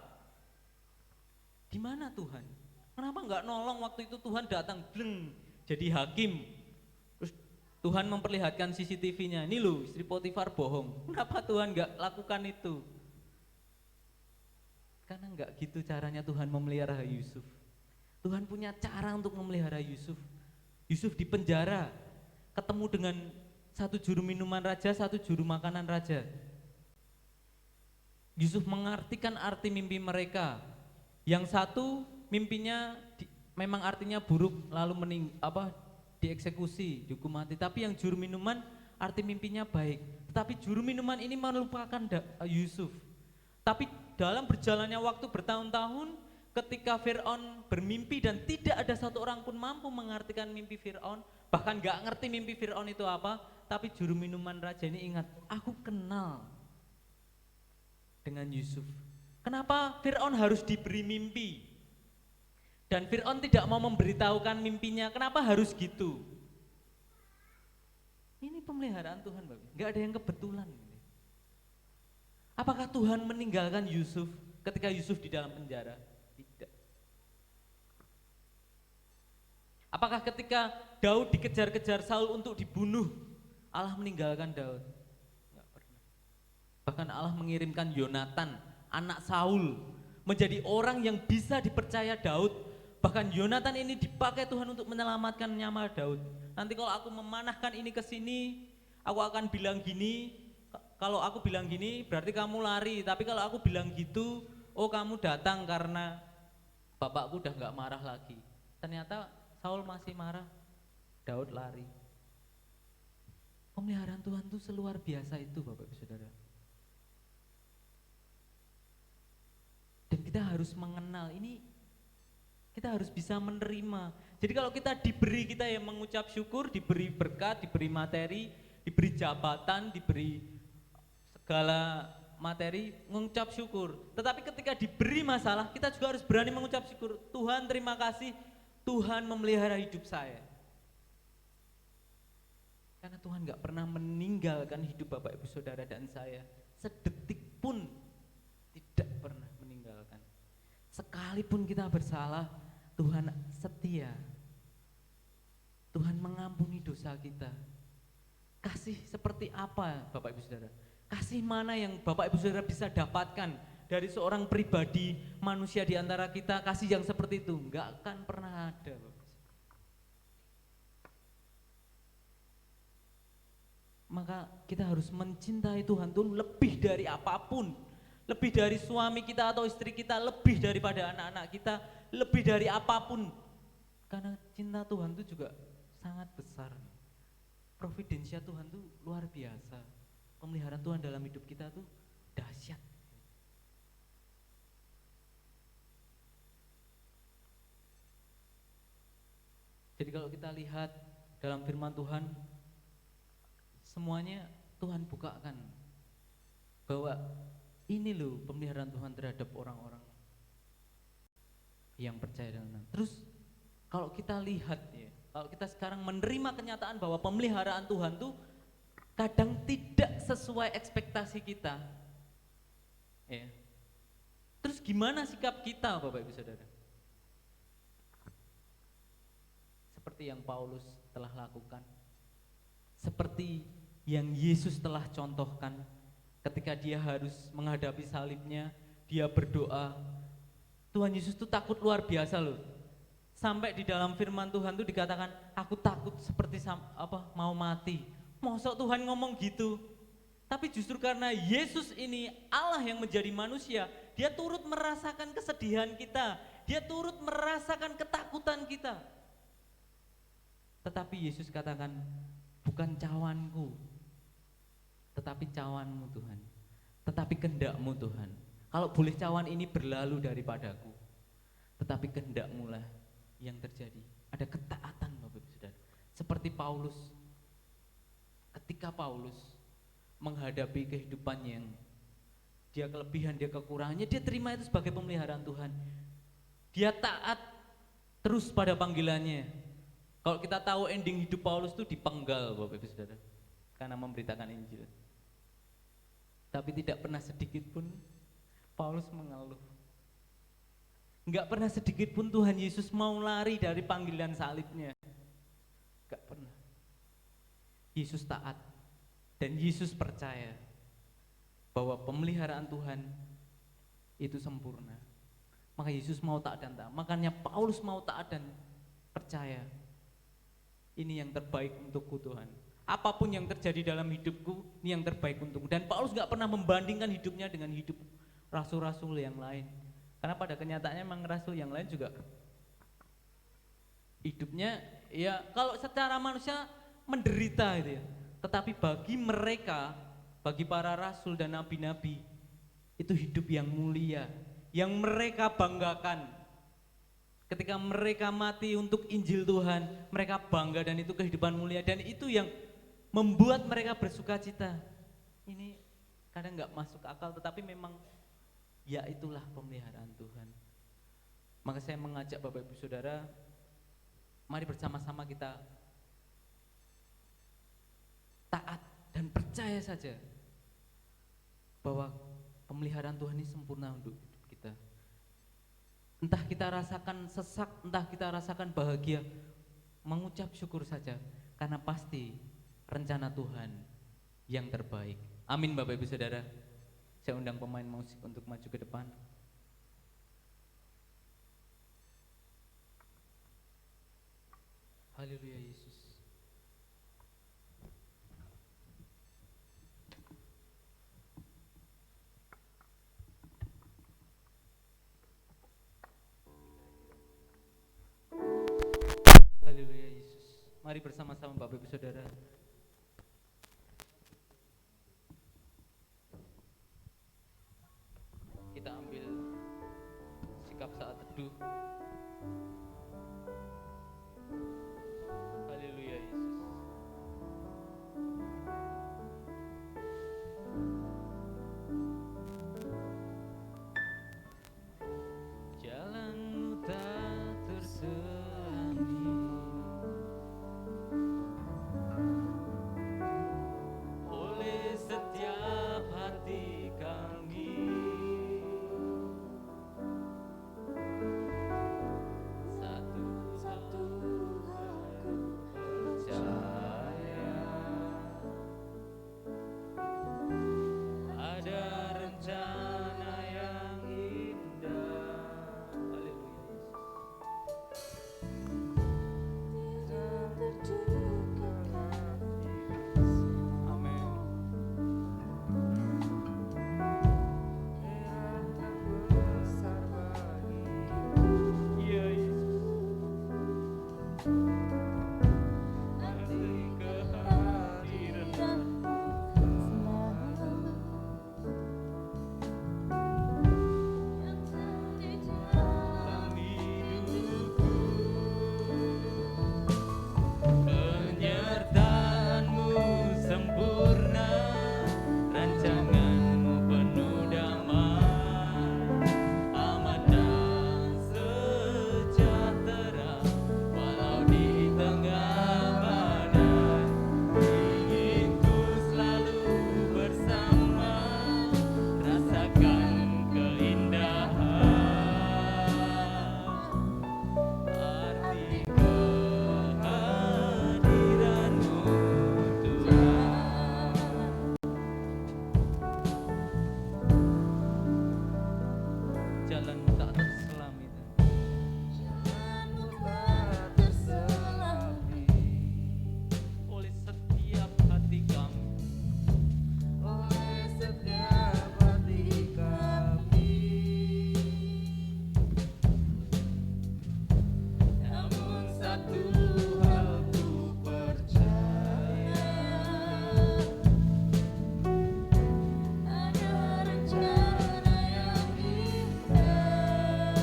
di mana Tuhan? Kenapa enggak nolong waktu itu? Tuhan datang, bleng, jadi hakim. Terus Tuhan memperlihatkan CCTV-nya, ini loh istri Potifar bohong. Kenapa Tuhan enggak lakukan itu? Karena enggak gitu caranya Tuhan memelihara Yusuf. Tuhan punya cara untuk memelihara Yusuf. Yusuf di penjara, ketemu dengan 1 juru minuman raja, 1 juru makanan raja. Yusuf mengartikan arti mimpi mereka. Yang satu mimpinya memang artinya buruk, lalu dieksekusi, dihukum mati. Tapi yang juru minuman arti mimpinya baik. Tetapi juru minuman ini melupakan Yusuf. Tapi dalam berjalannya waktu bertahun-tahun, ketika Fir'aun bermimpi dan tidak ada satu orang pun mampu mengartikan mimpi Fir'aun, bahkan gak ngerti mimpi Fir'aun itu apa, tapi juru minuman raja ini ingat, aku kenal dengan Yusuf. Kenapa Fir'aun harus diberi mimpi? Dan Fir'aun tidak mau memberitahukan mimpinya, kenapa harus gitu? Ini pemeliharaan Tuhan, Bapak. Gak ada yang kebetulan. Apakah Tuhan meninggalkan Yusuf ketika Yusuf di dalam penjara? Tidak. Apakah ketika Daud dikejar-kejar Saul untuk dibunuh, Allah meninggalkan Daud? Enggak pernah. Bahkan Allah mengirimkan Yonatan, anak Saul, menjadi orang yang bisa dipercaya Daud. Bahkan Yonatan ini dipakai Tuhan untuk menyelamatkan nyawa Daud. Nanti kalau aku memanahkan ini ke sini, aku akan bilang gini. Kalau aku bilang gini berarti kamu lari, tapi kalau aku bilang gitu, oh kamu datang karena bapakku udah gak marah lagi. Ternyata Saul masih marah, Daud lari. Pemeliharaan Tuhan itu seluar biasa itu Bapak Ibu Saudara. Dan kita harus mengenal ini, kita harus bisa menerima. Jadi kalau kita diberi, kita yang mengucap syukur, diberi berkat, diberi materi, diberi jabatan, diberi segala materi mengucap syukur. Tetapi ketika diberi masalah, kita juga harus berani mengucap syukur. Tuhan terima kasih, Tuhan memelihara hidup saya. Karena Tuhan gak pernah meninggalkan hidup Bapak Ibu Saudara dan saya. Sedetik pun tidak pernah meninggalkan. Sekalipun kita bersalah, Tuhan setia. Tuhan mengampuni dosa kita. Kasih seperti apa Bapak Ibu Saudara? Kasih mana yang Bapak Ibu Saudara bisa dapatkan dari seorang pribadi manusia di antara kita? Kasih yang seperti itu enggak akan pernah ada Bapak. Maka kita harus mencintai Tuhan itu lebih dari apapun, lebih dari suami kita atau istri kita, lebih daripada anak-anak kita, lebih dari apapun. Karena cinta Tuhan itu juga sangat besar. Providensia Tuhan itu luar biasa. Pemeliharaan Tuhan dalam hidup kita tuh dahsyat. Jadi kalau kita lihat dalam firman Tuhan, semuanya Tuhan bukakan bahwa ini loh pemeliharaan Tuhan terhadap orang-orang yang percaya dengan Tuhan. Terus kalau kita lihat ya, kalau kita sekarang menerima kenyataan bahwa pemeliharaan Tuhan tuh kadang tidak sesuai ekspektasi kita, ya. Terus gimana sikap kita Bapak Ibu Saudara? Seperti yang Paulus telah lakukan, seperti yang Yesus telah contohkan ketika dia harus menghadapi salibnya, dia berdoa. Tuhan Yesus tuh takut luar biasa loh. Sampai di dalam firman Tuhan tuh dikatakan, aku takut seperti mau mati. Masa Tuhan ngomong gitu? Tapi justru karena Yesus ini Allah yang menjadi manusia, dia turut merasakan kesedihan kita, dia turut merasakan ketakutan kita. Tetapi Yesus katakan, bukan cawanku, tetapi cawanmu Tuhan, tetapi kehendakmu Tuhan. Kalau boleh cawan ini berlalu daripadaku, tetapi kehendakmu lah yang terjadi. Ada ketaatan Bapak Ibu Saudara. Seperti Paulus, ketika Paulus menghadapi kehidupan yang dia kelebihan, dia kekurangannya, dia terima itu sebagai pemeliharaan Tuhan. Dia taat terus pada panggilannya. Kalau kita tahu ending hidup Paulus itu dipenggal Bapak Ibu Saudara, karena memberitakan Injil. Tapi tidak pernah sedikit pun Paulus mengeluh. Enggak pernah sedikit pun Tuhan Yesus mau lari dari panggilan salibnya. Enggak pernah. Yesus taat dan Yesus percaya bahwa pemeliharaan Tuhan itu sempurna. Maka Yesus mau taat dan taat. Makanya Paulus mau taat dan percaya. Ini yang terbaik untukku Tuhan. Apapun yang terjadi dalam hidupku, ini yang terbaik untukku. Dan Paulus enggak pernah membandingkan hidupnya dengan hidup rasul-rasul yang lain. Karena pada kenyataannya memang rasul yang lain juga hidupnya ya kalau secara manusia menderita gitu ya. Tetapi bagi mereka, bagi para rasul dan nabi-nabi, itu hidup yang mulia, yang mereka banggakan. Ketika mereka mati untuk Injil Tuhan, mereka bangga dan itu kehidupan mulia, dan itu yang membuat mereka bersuka cita. Ini kadang gak masuk akal, tetapi memang ya itulah pemeliharaan Tuhan. Maka saya mengajak Bapak Ibu Saudara, mari bersama-sama kita taat dan percaya saja bahwa pemeliharaan Tuhan ini sempurna untuk hidup kita. Entah kita rasakan sesak, entah kita rasakan bahagia, mengucap syukur saja, karena pasti rencana Tuhan yang terbaik. Amin Bapak Ibu Saudara. Saya undang pemain musik untuk maju ke depan. Haleluya Yesus. Haleluya Yesus. Mari bersama-sama Bapak Ibu Saudara. Kita ambil sikap saat teduh. Haleluya Yesus. jalanmu tak terselami. Oleh setiap hati kami, namun satu hal ku percaya, ada rencana yang indah,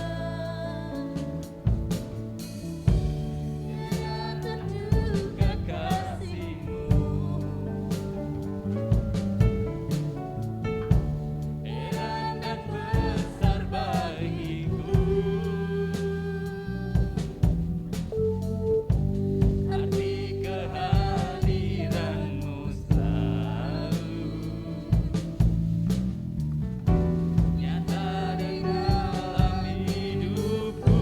biar terduga kasih-Mu, heran dan besar bagiku. Arti kehadiran-Mu selalu nyata di dalam hidupku.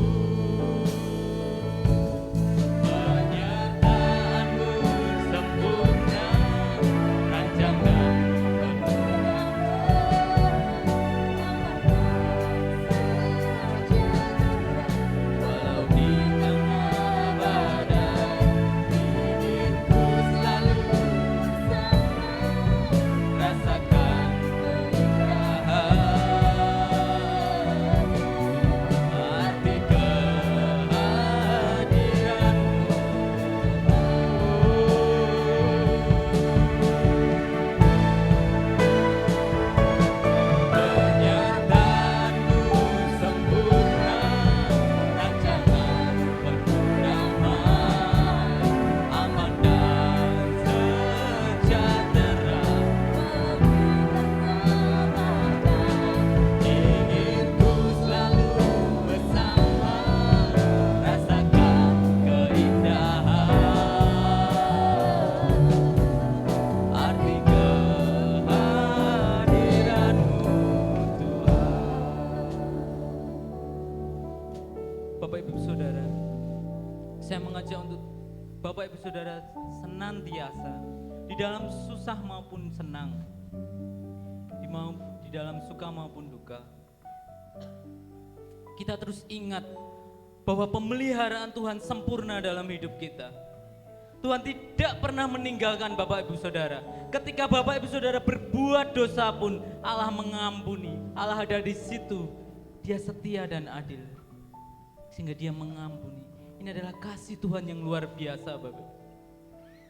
Penyertaan-Mu sempurna, rancangan walau di tengah badai, inginku selalu rasakan keindahan arti kehadiran-Mu. Penyertaan-Mu sempurna, rancangan penuh damai, aman dan sejahtera. Inginku selalu bersama, rasakan keindahan arti kehadiran-Mu, Tuhan. Bapak Ibu Saudara, saya mengajak untuk Bapak Ibu Saudara senantiasa di dalam susah maupun senang, di dalam suka maupun duka, kita terus ingat bahwa pemeliharaan Tuhan sempurna dalam hidup kita. Tuhan tidak pernah meninggalkan Bapak Ibu Saudara. Ketika Bapak Ibu Saudara berbuat dosa pun Allah mengampuni. Allah ada di situ. Dia setia dan adil, sehingga Dia mengampuni. Ini adalah kasih Tuhan yang luar biasa, Bapak.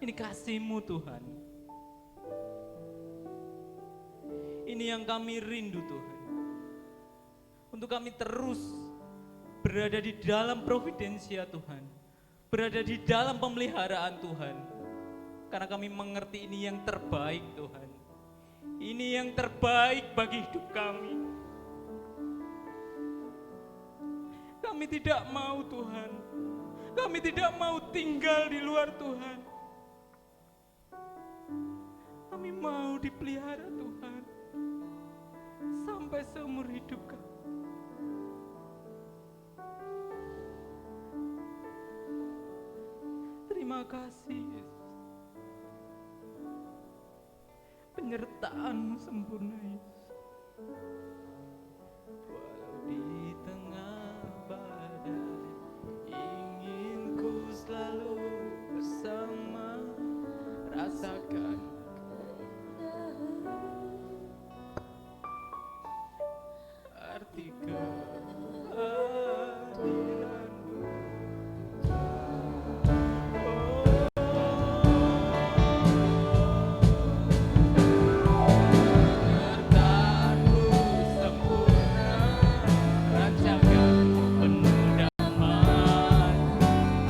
Ini kasih-Mu, Tuhan. Ini yang kami rindu, Tuhan. Untuk kami terus berada di dalam providensia Tuhan, berada di dalam pemeliharaan Tuhan. Karena kami mengerti ini yang terbaik, Tuhan. Ini yang terbaik bagi hidup kami. Kami tidak mau, Tuhan. Kami tidak mau tinggal di luar Tuhan. Kami mau dipelihara Tuhan sampai seumur hidup kami. Terima kasih, Yesus. Penyertaan-Mu sempurna, Yesus. Walau di tengah badai, inginku selalu bersama, rasakan arti kehadiran-Mu. Penyertaan-Mu sempurna, rancangan penuh damai,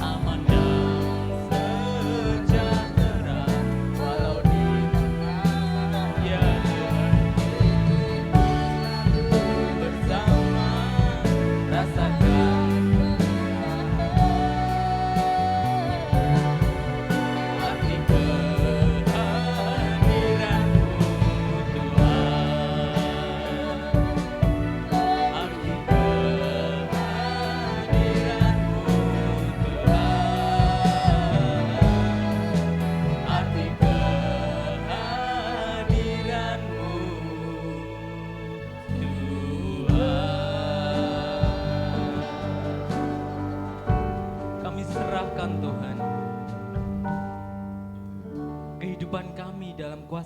aman dan sejahtera. Walau di tengah, ya Tuhan, bersama,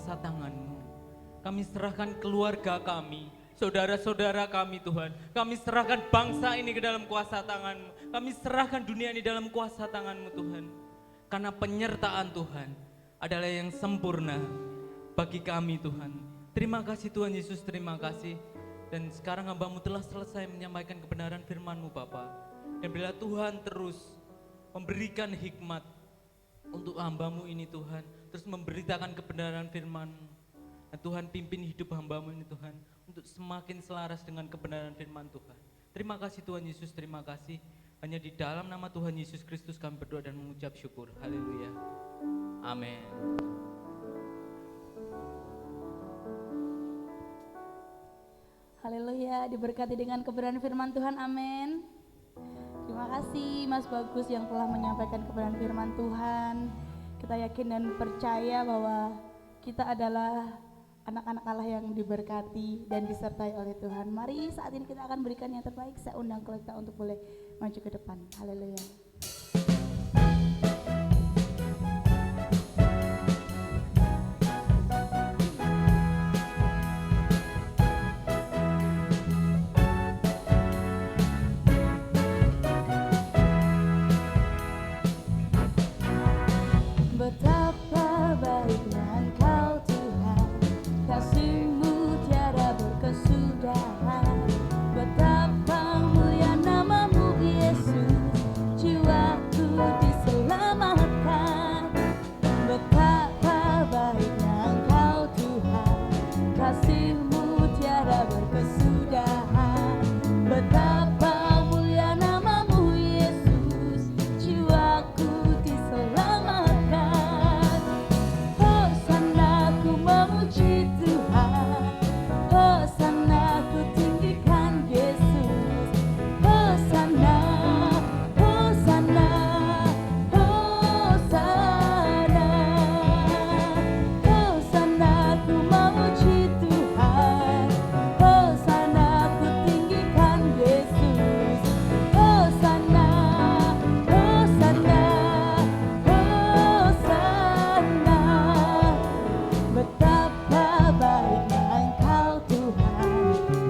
kuasa tangan-Mu. Kami serahkan keluarga kami, saudara-saudara kami Tuhan. Kami serahkan bangsa ini ke dalam kuasa tangan-Mu. Kami serahkan dunia ini dalam kuasa tangan-Mu Tuhan. Karena penyertaan Tuhan adalah yang sempurna bagi kami Tuhan. Terima kasih Tuhan Yesus, terima kasih. Dan sekarang hamba-Mu telah selesai menyampaikan kebenaran firman-Mu Bapa. Dan bila Tuhan terus memberikan hikmat untuk hamba-Mu ini Tuhan, terus memberitakan kebenaran firman-Mu. Dan Tuhan pimpin hidup hamba-Mu ini Tuhan, untuk semakin selaras dengan kebenaran firman Tuhan. Terima kasih Tuhan Yesus, terima kasih. Hanya di dalam nama Tuhan Yesus Kristus kami berdoa dan mengucap syukur. Haleluya. Amin. Haleluya, diberkati dengan kebenaran firman Tuhan, amin. Terima kasih Mas Bagus yang telah menyampaikan kebenaran firman Tuhan. Kita yakin dan percaya bahwa kita adalah anak-anak Allah yang diberkati dan disertai oleh Tuhan. Mari saat ini kita akan berikan yang terbaik. Saya undang kita untuk boleh maju ke depan. Haleluya. Betapa baiknya Engkau Tuhan, kasih-Mu tiada berkesudahan. Betapa mulia nama-Mu Yesus, jiwaku diselamatkan. Betapa baiknya Engkau Tuhan, kasih-Mu tiada berkesudahan. Betapa mulia nama-Mu Yesus, jiwaku diselamatkan. Hosana ku memuji Tuhan, Hosana ku tinggikan Yesus. Hosana, Hosana, Hosana. Hosana ku memuji Tuhan, Hosana ku tinggikan Yesus. Hosana, Hosana, Hosana. Betapa baiknya Engkau Tuhan,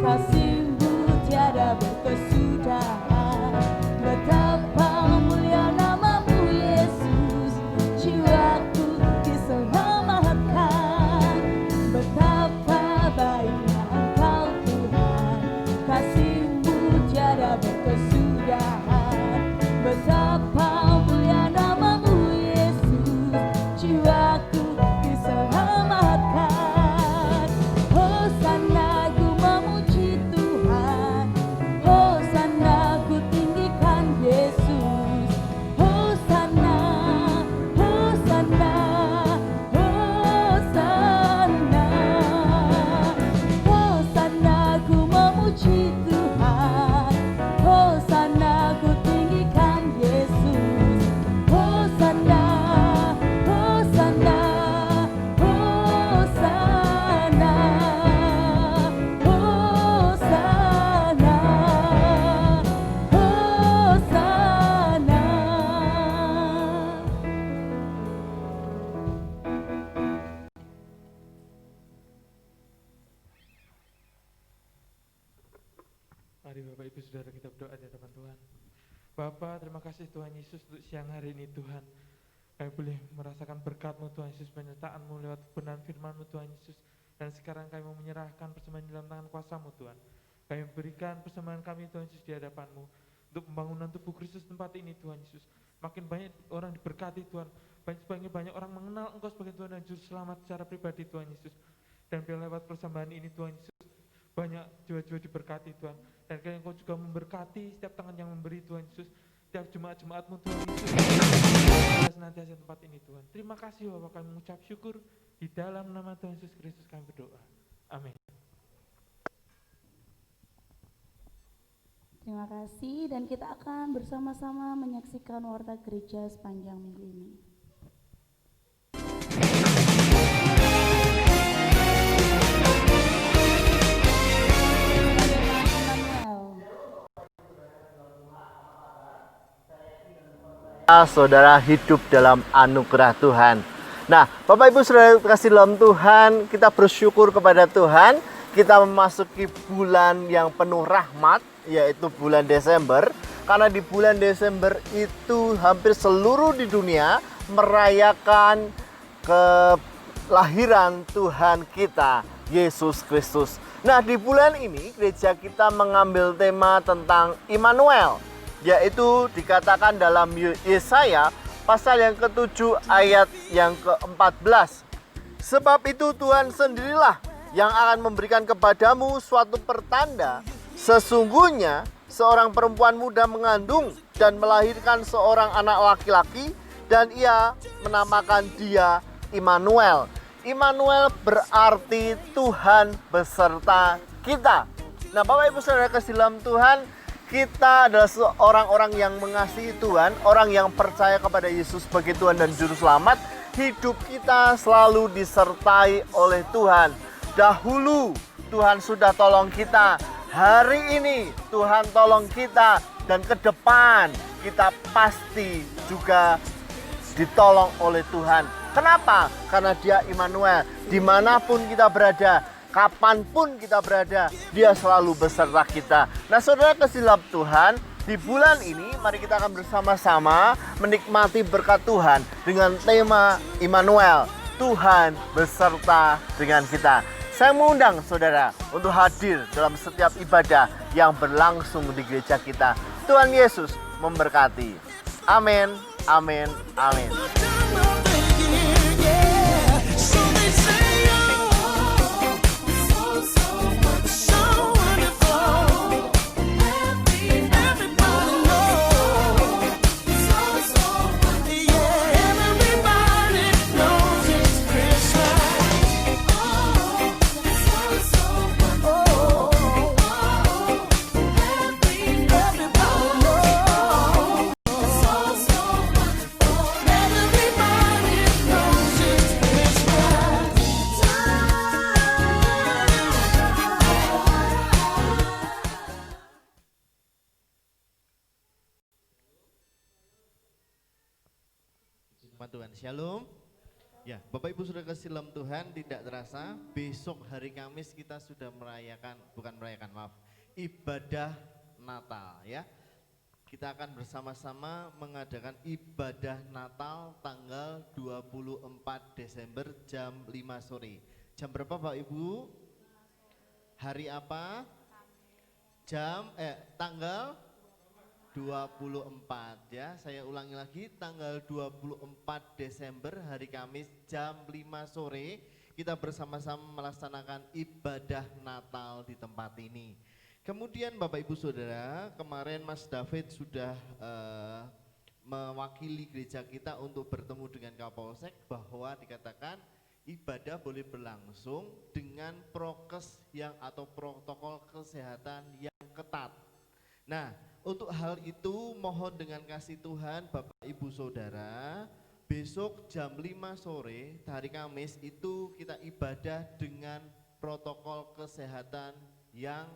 kasih-Mu tiada berkesudahan. Betapa mulia nama-Mu Yesus, jiwaku diselamatkan. Betapa baiknya Engkau Tuhan, kasih-Mu tiada berkesudahan. Betapa mulia nama-Mu Yesus, jiwaku diselamatkan. Hosana ku memuji Tuhan, Hosana ku tinggikan Yesus. Hosana, Hosana, Hosana. Hosana ku memuji Tuhan, Hosana ku tinggikan Yesus. Hosana, Hosana, Hosana, Hosana, Hosana. Mari Bapak Ibu Saudara kita berdoa di hadapan Tuhan. Bapa, terima kasih Tuhan Yesus untuk siang hari ini Tuhan. Kami boleh merasakan berkat-Mu Tuhan Yesus, penyertaan-Mu lewat kebenaran firman-Mu Tuhan Yesus. Dan sekarang kami mau menyerahkan persembahan dalam tangan kuasa-Mu Tuhan. Kami berikan persembahan kami Tuhan Yesus di hadapan-Mu untuk pembangunan tubuh Kristus tempat ini Tuhan Yesus. Makin banyak orang diberkati Tuhan, banyak orang mengenal Engkau sebagai Tuhan dan Juru Selamat secara pribadi Tuhan Yesus. Dan biar lewat persembahan ini Tuhan Yesus, banyak jiwa-jiwa diberkati Tuhan. Dan kami Engkau juga memberkati setiap tangan yang memberi Tuhan Yesus, setiap jemaat-jemaat-Mu Tuhan Yesus. Senantiasa tempat ini Tuhan. Terima kasih Bapak, kami mengucap syukur di dalam nama Tuhan Yesus Kristus kami berdoa. Amin. Terima kasih, dan kita akan bersama-sama menyaksikan warta gereja sepanjang minggu ini. Saudara hidup dalam anugerah Tuhan. Nah, Bapak Ibu Saudara kasih dalam Tuhan, kita bersyukur kepada Tuhan. Kita memasuki bulan yang penuh rahmat, yaitu bulan Desember. Karena di bulan Desember itu hampir seluruh di dunia merayakan kelahiran Tuhan kita, Yesus Kristus. Nah, di bulan ini gereja kita mengambil tema tentang Immanuel, yaitu dikatakan dalam Yesaya pasal yang ke-7 ayat yang ke-14. Sebab itu Tuhan sendirilah yang akan memberikan kepadamu suatu pertanda. Sesungguhnya seorang perempuan muda mengandung dan melahirkan seorang anak laki-laki, dan ia menamakan dia Immanuel. Immanuel berarti Tuhan beserta kita. Nah, Bapak Ibu Saudara kasih dalam Tuhan, kita adalah orang-orang yang mengasihi Tuhan, orang yang percaya kepada Yesus sebagai Tuhan dan Juru Selamat. Hidup kita selalu disertai oleh Tuhan. Dahulu Tuhan sudah tolong kita, hari ini Tuhan tolong kita, dan ke depan kita pasti juga ditolong oleh Tuhan. Kenapa? Karena dia Immanuel. Dimanapun kita berada, kapanpun kita berada, dia selalu beserta kita. Nah, saudara kasih dalam Tuhan, di bulan ini mari kita akan bersama-sama menikmati berkat Tuhan dengan tema Immanuel, Tuhan beserta dengan kita. Saya mengundang saudara untuk hadir dalam setiap ibadah yang berlangsung di gereja kita. Tuhan Yesus memberkati. Amin, amin, amin. Tuhan, Shalom. Ya, Bapak Ibu sudah kasih dalam Tuhan, tidak terasa besok hari Kamis kita sudah merayakan, ibadah Natal ya. Kita akan bersama-sama mengadakan ibadah Natal tanggal 24 Desember jam 5 sore. Jam berapa Pak Ibu? Hari apa? Tanggal 24 ya, saya ulangi lagi, tanggal 24 Desember hari Kamis jam 5 sore kita bersama-sama melaksanakan ibadah Natal di tempat ini. Kemudian Bapak Ibu Saudara, kemarin Mas David sudah mewakili gereja kita untuk bertemu dengan Kapolsek bahwa dikatakan ibadah boleh berlangsung dengan prokes atau protokol kesehatan yang ketat. Nah, untuk hal itu mohon dengan kasih Tuhan Bapak Ibu Saudara, besok jam 5 sore hari Kamis itu kita ibadah dengan protokol kesehatan yang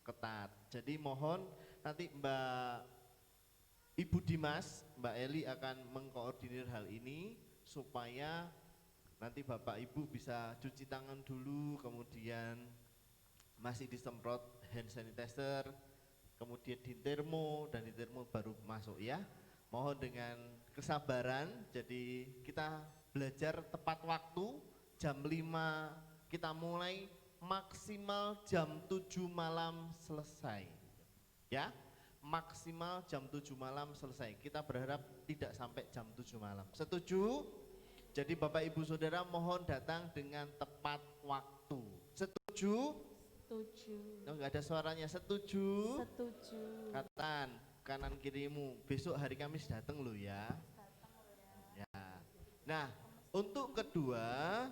ketat. Jadi mohon nanti Ibu Dimas, Mbak Eli akan mengkoordinir hal ini supaya nanti Bapak Ibu bisa cuci tangan dulu, kemudian masih disemprot hand sanitizer, kemudian di termo baru masuk ya. Mohon dengan kesabaran, jadi kita belajar tepat waktu jam 5 kita mulai, maksimal jam 7 malam selesai ya, maksimal jam 7 malam selesai. Kita berharap tidak sampai jam 7 malam. Setuju? Jadi Bapak Ibu Saudara mohon datang dengan tepat waktu. Setuju? Setuju. Oh, enggak ada suaranya. Setuju? Setuju. Katan kanan kirimu, besok hari Kamis datang lo ya. Ya. Nah, untuk kedua,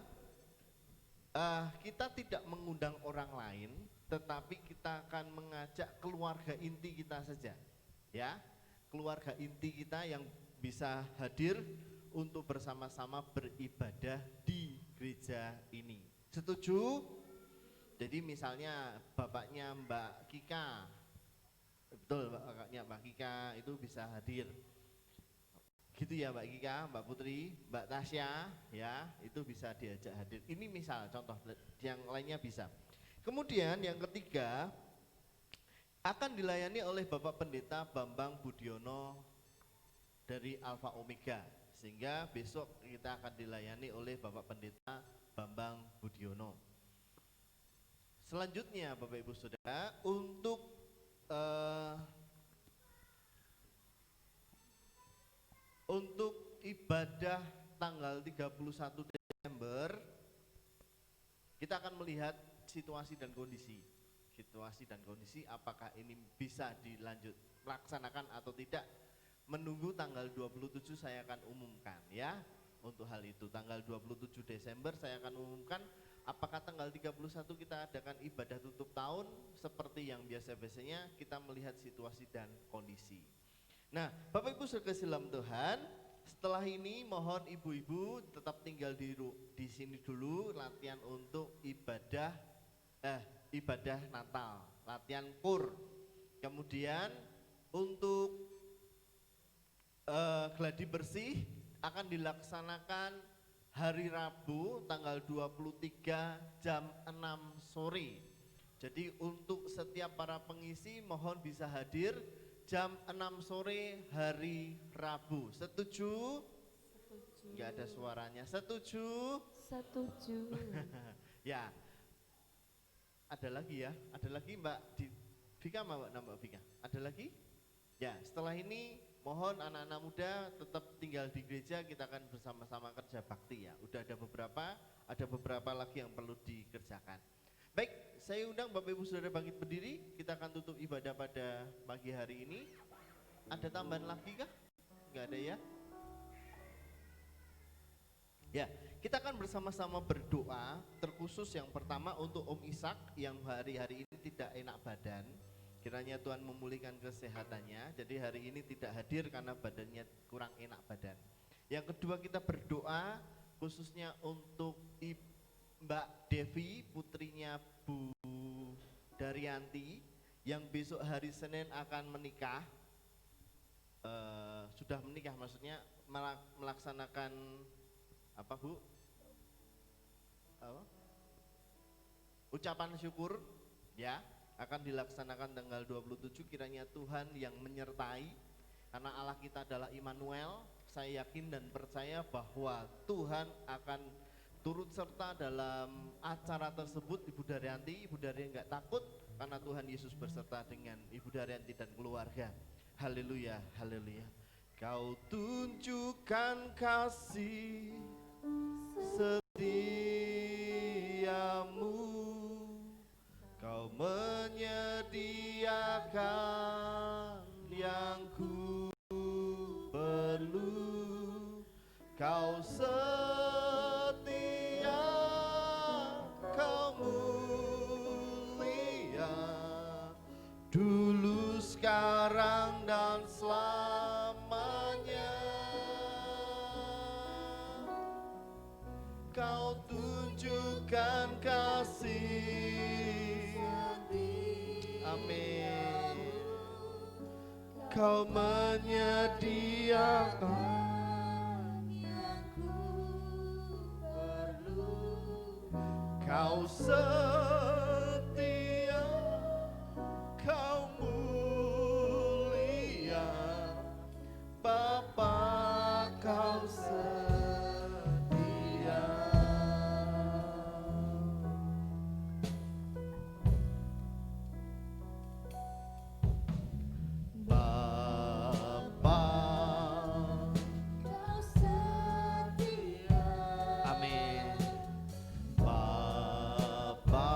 kita tidak mengundang orang lain, tetapi kita akan mengajak keluarga inti kita saja. Ya, keluarga inti kita yang bisa hadir untuk bersama-sama beribadah di gereja ini. Setuju? Jadi misalnya bapaknya Mbak Kika, betul bapaknya Mbak Kika itu bisa hadir. Gitu ya Mbak Kika, Mbak Putri, Mbak Tasya, ya itu bisa diajak hadir. Ini misal contoh, yang lainnya bisa. Kemudian yang ketiga akan dilayani oleh Bapak Pendeta Bambang Budiono dari Alfa Omega, sehingga besok kita akan dilayani oleh Bapak Pendeta Bambang Budiono. Selanjutnya Bapak Ibu Saudara, untuk ibadah tanggal 31 Desember kita akan melihat situasi dan kondisi. Apakah ini bisa dilaksanakan atau tidak. Menunggu tanggal 27 saya akan umumkan ya. Untuk hal itu tanggal 27 Desember saya akan umumkan apakah tanggal 31 kita adakan ibadah tutup tahun seperti yang biasa-biasanya, kita melihat situasi dan kondisi. Nah, Bapak Ibu sekalian dalam Tuhan, setelah ini mohon ibu-ibu tetap tinggal di sini dulu, latihan untuk ibadah Natal, latihan kur. Kemudian untuk gladi bersih akan dilaksanakan hari Rabu tanggal 23 jam 6 sore. Jadi untuk setiap para pengisi mohon bisa hadir jam 6 sore hari Rabu. Setuju? Setuju. Enggak ada suaranya. Setuju? Setuju. Ya. Ada lagi ya? Ada lagi Mbak Vika, Mbak Vika? Ada lagi? Ya, setelah ini mohon anak-anak muda tetap tinggal di gereja, kita akan bersama-sama kerja bakti ya. Udah ada beberapa lagi yang perlu dikerjakan. Baik, saya undang Bapak Ibu Saudara bangkit berdiri, kita akan tutup ibadah pada pagi hari ini. Ada tambahan lagi kah? Enggak ada ya? Ya, kita akan bersama-sama berdoa, terkhusus yang pertama untuk Om Ishak yang hari-hari ini tidak enak badan. Kiranya Tuhan memulihkan kesehatannya, jadi hari ini tidak hadir karena badannya kurang enak badan. Yang kedua kita berdoa khususnya untuk Mbak Devi, putrinya Bu Daryanti, yang besok hari Senin akan menikah. Sudah menikah maksudnya melaksanakan apa Bu? Ucapan syukur ya, akan dilaksanakan tanggal 27. Kiranya Tuhan yang menyertai, karena Allah kita adalah Immanuel. Saya yakin dan percaya bahwa Tuhan akan turut serta dalam acara tersebut. Ibu Daryanti nggak takut karena Tuhan Yesus berserta dengan Ibu Daryanti dan keluarga. Haleluya, haleluya. Kau tunjukkan kasih setiamu, Kau menyediakan yang ku perlu, Kau setia, Kau mulia, dulu, sekarang, dan selamanya. Kau tunjukkan kasih, amin. Kau menyediakan yang ku perlu, Kau setia, Kau mulia, Bapa, Kau setia. Bapa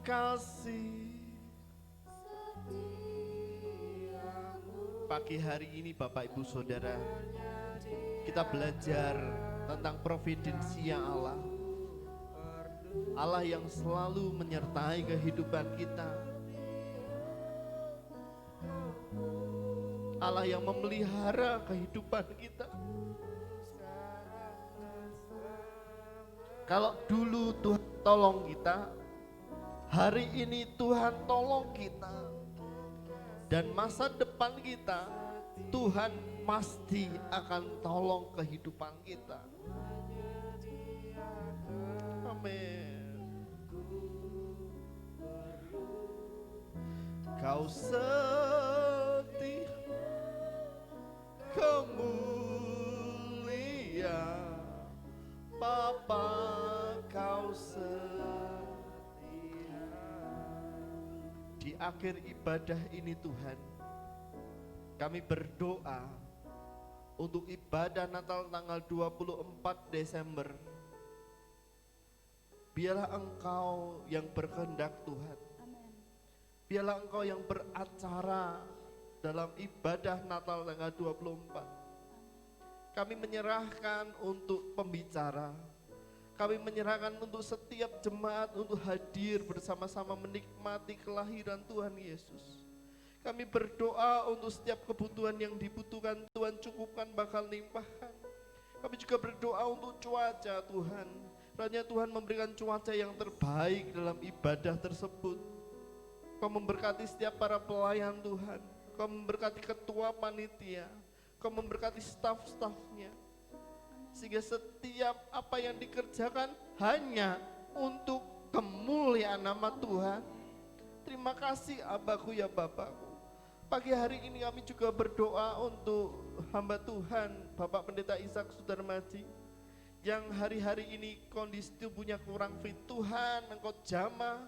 kasih. Pagi hari ini Bapak Ibu Saudara, kita belajar tentang providensia Allah. Allah yang selalu menyertai kehidupan kita. Allah yang memelihara kehidupan kita. Kalau dulu Tuhan tolong kita, hari ini Tuhan tolong kita. Dan masa depan kita, Tuhan pasti akan tolong kehidupan kita. Amin. Kau setia, kau mulia, Bapa kau setia. Di akhir ibadah ini Tuhan, kami berdoa untuk ibadah Natal tanggal 24 Desember. Biarlah Engkau yang berkehendak Tuhan. Biarlah Engkau yang beracara dalam ibadah Natal tanggal 24. Kami menyerahkan untuk pembicara. Kami menyerahkan untuk setiap jemaat untuk hadir bersama-sama menikmati kelahiran Tuhan Yesus. Kami berdoa untuk setiap kebutuhan yang dibutuhkan Tuhan cukupkan, bakal limpahkan. Kami juga berdoa untuk cuaca Tuhan. Kiranya Tuhan memberikan cuaca yang terbaik dalam ibadah tersebut. Kau memberkati setiap para pelayan Tuhan. Kau memberkati ketua panitia. Kau memberkati staf-stafnya. Sehingga setiap apa yang dikerjakan hanya untuk kemuliaan nama Tuhan. Terima kasih Abaku ya Bapakku. Pagi hari ini kami juga berdoa untuk hamba Tuhan Bapak Pendeta Ishak Sudarmaji yang hari-hari ini kondisi tubuhnya kurang fit. Tuhan Engkau jamah,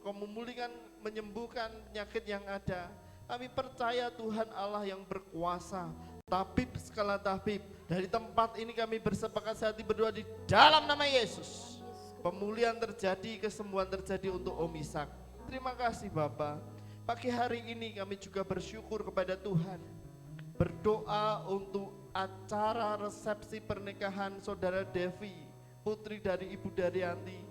Engkau memulihkan, menyembuhkan penyakit yang ada. Kami percaya Tuhan Allah yang berkuasa, tabib skala tabib. Dari tempat ini kami bersepakat hati berdoa di dalam nama Yesus. Pemulihan terjadi, kesembuhan terjadi untuk Om Ishak. Terima kasih Bapak. Pagi hari ini kami juga bersyukur kepada Tuhan. Berdoa untuk acara resepsi pernikahan Saudara Devi, putri dari Ibu Daryanti.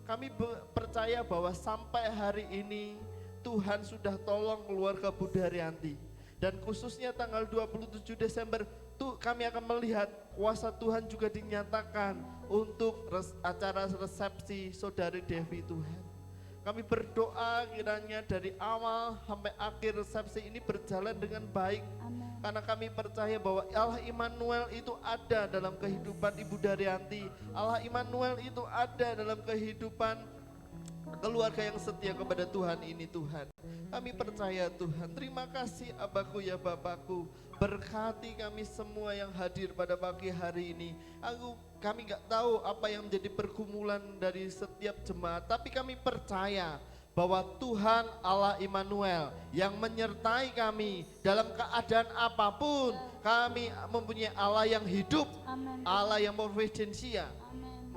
Kami percaya bahwa sampai hari ini Tuhan sudah tolong keluarga Bu Daryanti. Dan khususnya tanggal 27 Desember kami akan melihat kuasa Tuhan juga dinyatakan untuk acara resepsi Saudari Devi Tuhan. Kami berdoa kiranya dari awal sampai akhir resepsi ini berjalan dengan baik. Amin. Karena kami percaya bahwa Allah Immanuel itu ada dalam kehidupan Ibu Daryanti. Allah Immanuel itu ada dalam kehidupan keluarga yang setia kepada Tuhan ini Tuhan. Kami percaya Tuhan. Terima kasih Abaku ya Bapakku. Berkati kami semua yang hadir pada pagi hari ini. Kami gak tahu apa yang menjadi pergumulan dari setiap jemaat, tapi kami percaya bahwa Tuhan Allah Immanuel yang menyertai kami dalam keadaan apapun. Kami mempunyai Allah yang hidup, Amin. Allah yang providensia, Amin.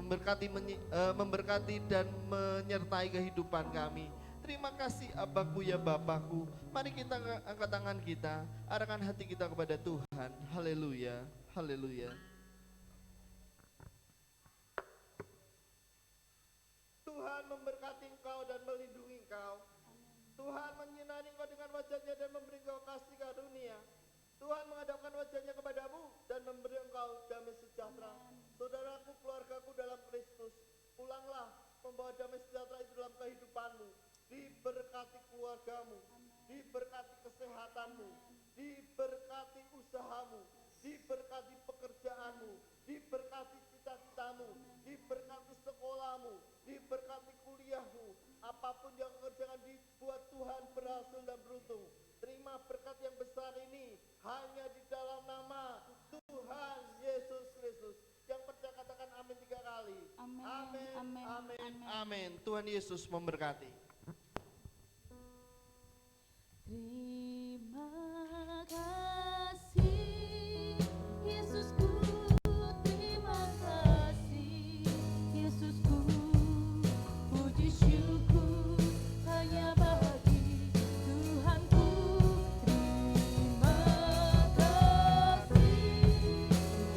memberkati dan menyertai kehidupan kami. Terima kasih Abaku ya Bapakku. Mari kita angkat tangan kita, arahkan hati kita kepada Tuhan. Haleluya, haleluya. Tuhan memberkati engkau dan melindungi engkau. Tuhan menyinari engkau dengan wajahnya dan memberi engkau kasih karunia. Tuhan menghadapkan wajahnya kepadamu dan memberi engkau damai sejahtera. Saudaraku, keluargaku dalam Kristus, pulanglah membawa damai sejahtera itu dalam kehidupanmu. Diberkati keluargamu, diberkati kesehatanmu, diberkati usahamu, diberkati pekerjaanmu, diberkati cita-citamu, diberkati sekolahmu, diberkati kuliahmu. Apapun yang kerjakan dibuat Tuhan berhasil dan beruntung. Terima berkat yang besar ini hanya di dalam nama Tuhan Yesus Kristus. Yang percaya katakan amin 3 kali. Amin. Amin, Amin. amin, Amin. amin. Tuhan Yesus memberkati.